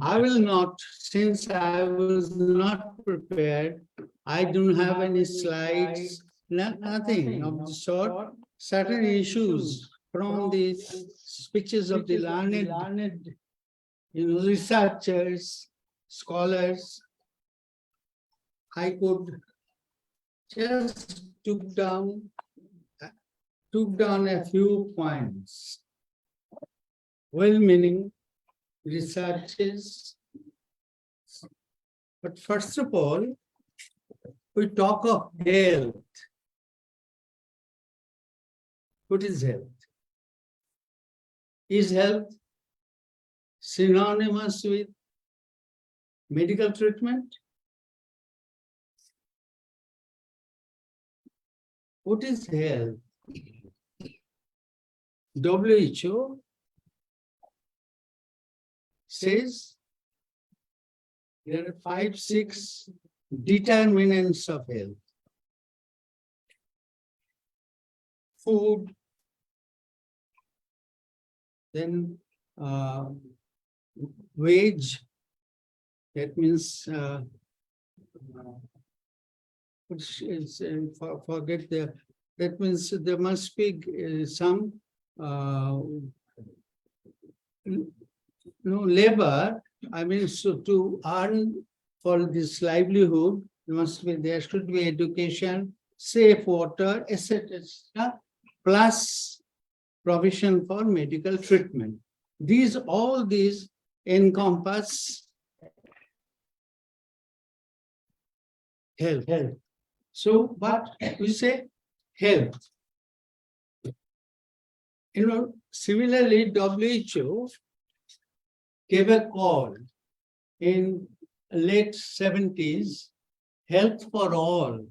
I will not, since I was not prepared, I don't have any slides, nothing of the sort. Certain issues from the speeches of the learned, researchers, scholars, I could just took down a few points. Well-meaning researches. But first of all, we talk of health. What is health? Is health synonymous with medical treatment? What is health? WHO says there are 5-6 determinants of health. Food, then wage, that means forget the, that means there must be some labor. I mean, so to earn for this livelihood, there should be education, safe water, etc., plus provision for medical treatment. All these encompass health. So, but we say health. Similarly, WHO gave a call in late 70s, health for all,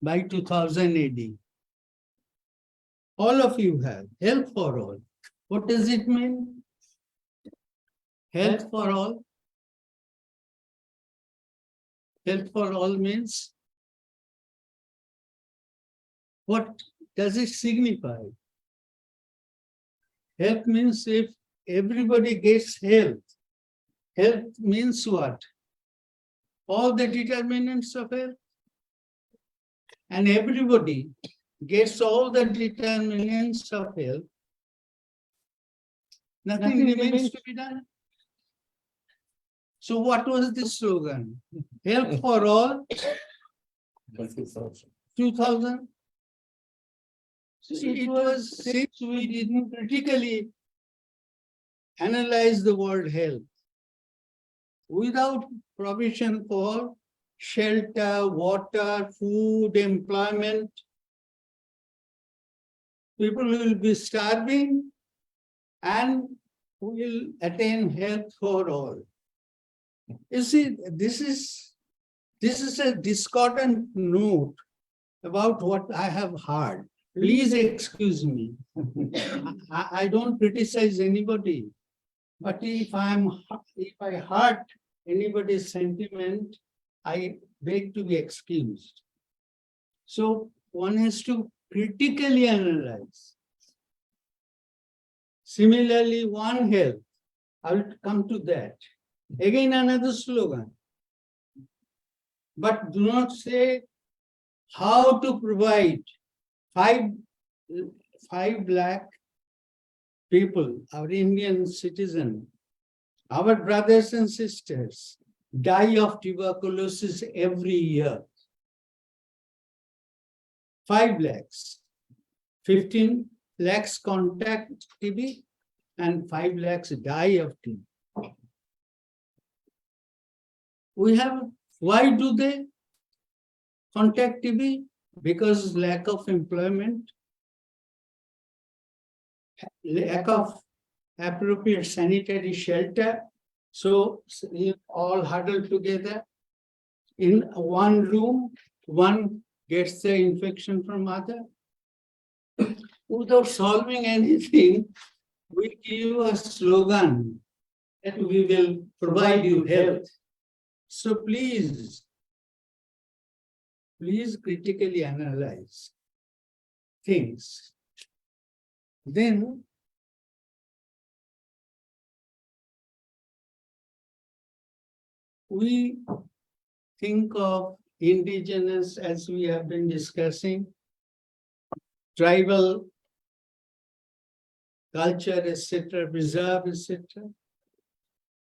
by 2000 AD. All of you have health for all. What does it mean? Health for all. Health for all means, what does it signify? Health means if everybody gets health, health means what? All the determinants of health. And everybody gets all the determinants of health. Nothing remains to be done. So what was the slogan? Health for all. 2000. See, it was since we didn't critically analyze the word health, without provision for shelter, water, food, employment, people will be starving and will attain health for all. You see, this is a discordant note about what I have heard. Please excuse me. I don't criticize anybody, but if I hurt anybody's sentiment, I beg to be excused. So one has to critically analyze. Similarly, One Health. I will come to that. Again, another slogan. But do not say how to provide 5 lakh people, our Indian citizen, our brothers and sisters die of tuberculosis every year. 5 lakhs. 15 lakhs contact TB and 5 lakhs die of TB. We have, why do they contact TB? Because lack of employment, lack of appropriate sanitary shelter. So we all huddle together in one room, one gets the infection from other. Without solving anything, we give a slogan that we will provide you health. So please critically analyze things. Then we think of indigenous, as we have been discussing, tribal culture, etc., preserve, etc.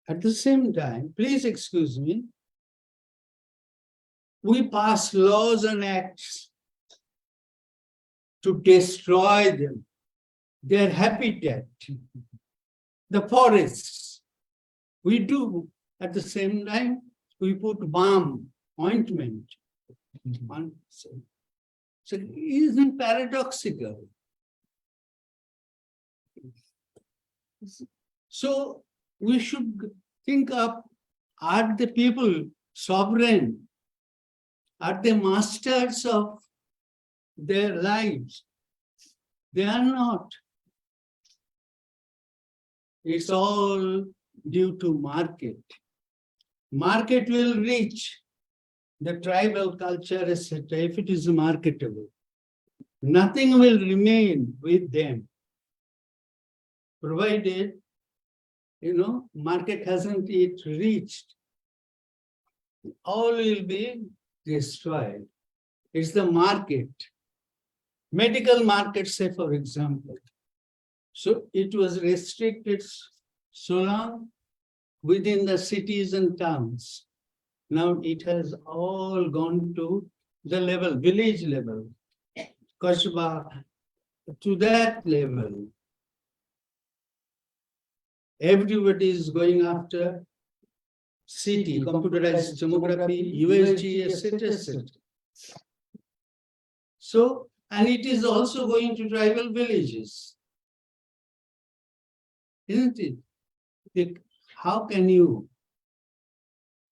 At the same time, please excuse me, we pass laws and acts to destroy them, their habitat, the forests. We do. At the same time, we put balm, ointment on. So it isn't paradoxical. So we should think of, are the people sovereign? Are they masters of their lives? They are not. It's all due to market. Market will reach the tribal culture, etc., if it is marketable. Nothing will remain with them, provided, market hasn't yet reached. All will be destroyed. It's the market. Medical market, say, for example. So it was restricted so long within the cities and towns. Now it has all gone to the level, village level, Kasbah, to that level. Everybody is going after CT, computerized tomography, USG, etc., etc. So, and it is also going to tribal villages. Isn't it? How can you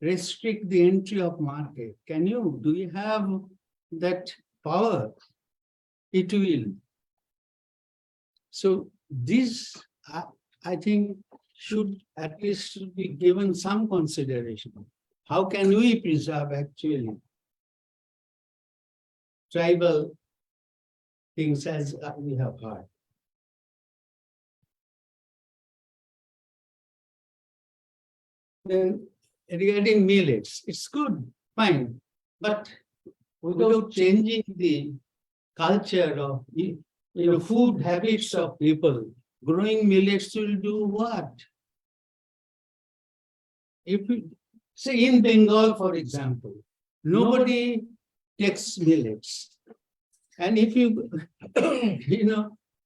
restrict the entry of market? Can you? Do you have that power? It will. So this, I think, should at least be given some consideration. How can we preserve actually tribal things as we have heard? Then regarding millets, it's good, fine, but without changing the culture of food habits of people, growing millets will do what? If we say in Bengal, for example, nobody takes millets. And if you,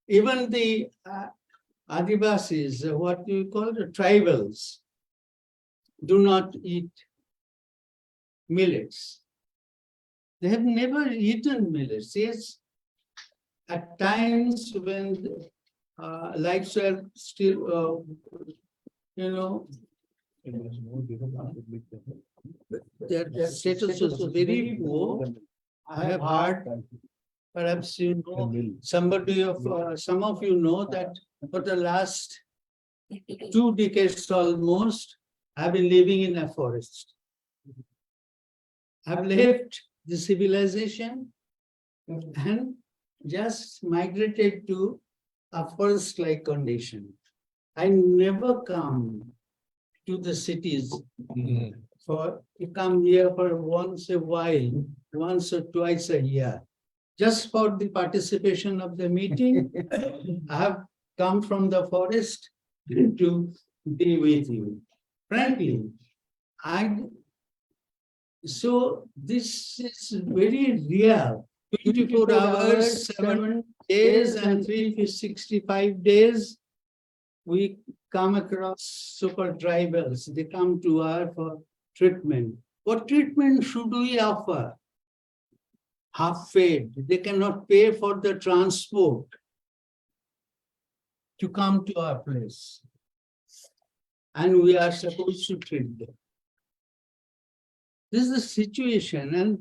even the Adivasis, what you call the tribals, do not eat millets. They have never eaten millets. Yes, at times when lives are still, their status was very poor. I have heard, perhaps somebody of some of you know that for the last 2 decades almost, I've been living in a forest. I've left the civilization and just migrated to a forest-like condition. I never come to the cities to come here for once a while, once or twice a year. Just for the participation of the meeting, I have come from the forest to be with you. Frankly, so this is very real. 24 hours, 7 days and 365 days, we come across super tribals. They come to us for treatment. What treatment should we offer? Half paid. They cannot pay for the transport to come to our place. And we are supposed to treat them. This is the situation. And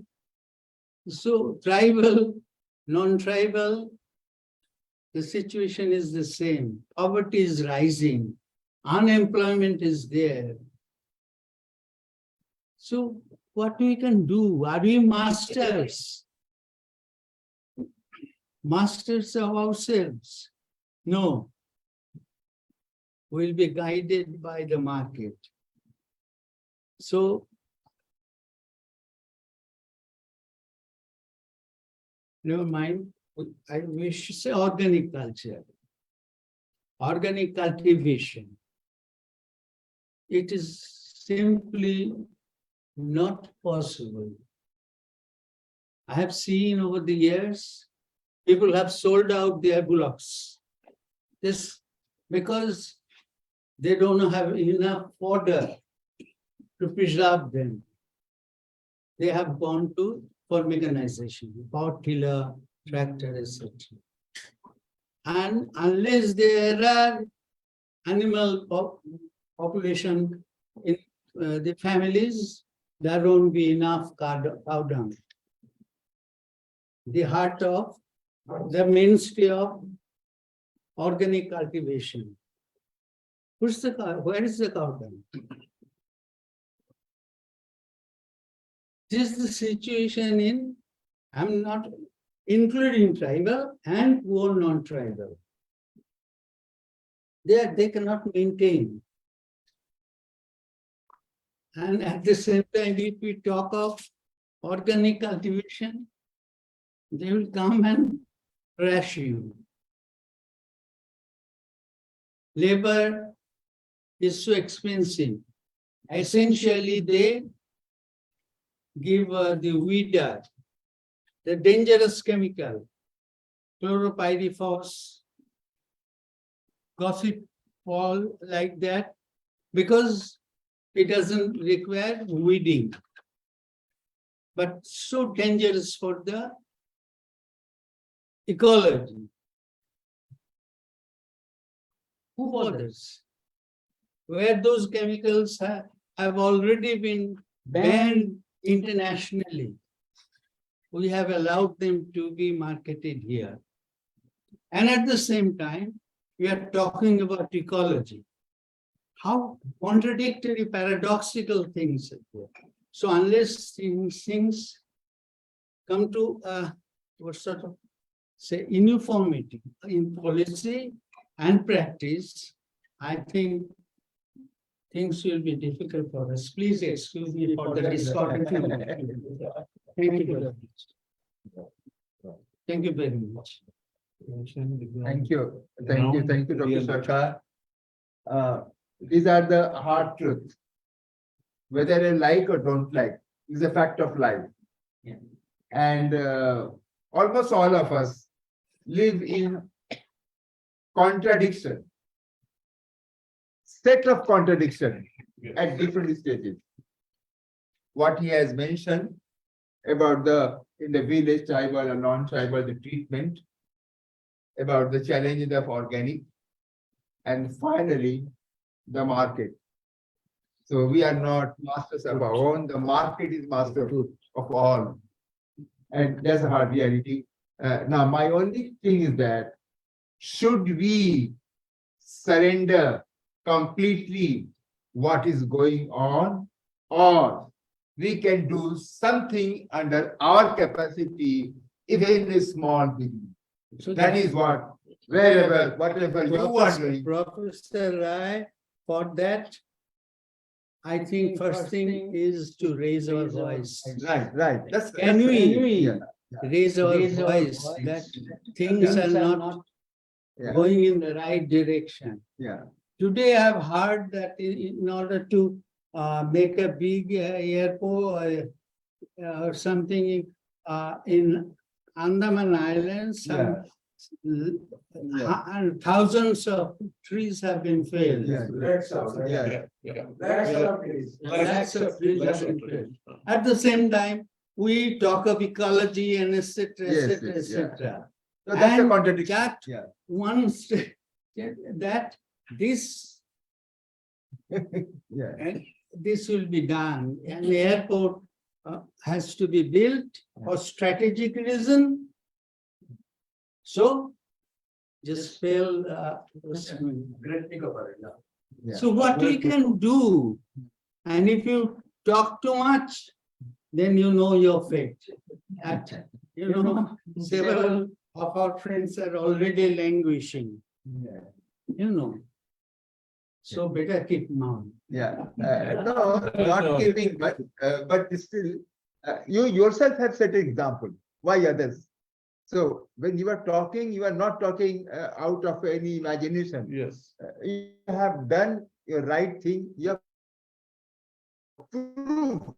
so tribal, non-tribal, the situation is the same. Poverty is rising. Unemployment is there. So what we can do? Are we masters? Masters of ourselves? No. We'll be guided by the market. So never mind. I wish to say organic culture, organic cultivation. It is simply not possible. I have seen over the years, people have sold out their bullocks. This because they don't have enough fodder to preserve them. They have gone for mechanization, power tiller, tractor, etc. And unless there are animal population in the families, there won't be enough cow dung. The heart of the mainstay of organic cultivation. Where is the cow dung? This is the situation in, I'm not including tribal and poor non-tribal. They cannot maintain. And at the same time, if we talk of organic cultivation, they will come and crush you. Labor is so expensive. Essentially, they give the weeder, the dangerous chemical, chlorpyrifos, gossip all like that, because it doesn't require weeding, but so dangerous for the ecology. Who bothers? Where those chemicals have already been banned internationally, we have allowed them to be marketed here. And at the same time, we are talking about ecology. How contradictory, paradoxical things are there. So unless things come to what sort of say uniformity in policy and practice, I think things will be difficult for us. Please excuse me for the discordant. Thank you very much. Thank you very much. Thank you. Thank you, Dr. Sarkar. These are the hard truths. Whether you like or don't like, is a fact of life. Yeah. And almost all of us live in contradiction, set of contradiction at different stages. What he has mentioned about in the village, tribal or non-tribal, the treatment, about the challenges of organic, and finally, the market. So we are not masters of our own, the market is master of all. And that's a hard reality. Now, my only thing is that, should we surrender completely what is going on, or we can do something under our capacity, even a small beginning. So that is what wherever, whatever you are doing. Professor Rai, for that, I think first thing is to raise our voice. Right. Can we Yeah, raise our voice that things are not yeah, going in the right direction? yeah. Today I've heard that in order to make a big airport or something in Andaman Islands, some thousands of trees have been felled. Yeah. Lakhs of, Yeah. lakhs of trees. Lakhs of trees have been felled. At the same time, we talk of ecology and et cetera, Yes, et cetera, et yes, yeah. cetera. So that's a And contradiction. that Yeah. once that this Yeah. and this will be done, and the airport has to be built for strategic reason. So just fail. Yeah. So what we can do, and if you talk too much, then you know your fate. You know, several of our friends are already languishing, Yeah. you know. So better keep mum. Yeah, no, not keeping, but still, you yourself have set an example. Why others? So when you are talking, you are not talking out of any imagination. Yes. You have done your right thing. You have proved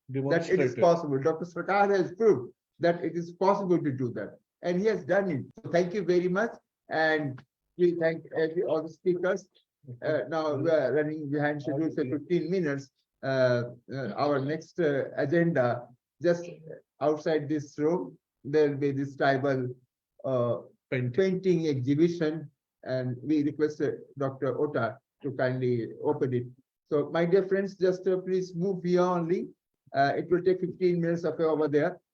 that it is Demonstrated. possible. Dr. Sarkar has proved that it is possible to do that, and he has done it. So thank you very much, and we thank all the speakers. Now we are running behind schedule, so 15 minutes. Our next agenda, just outside this room, there will be this tribal painting exhibition, and we request Dr. Ota to kindly open it. So my dear friends, just please move here only. It will take 15 minutes of over there.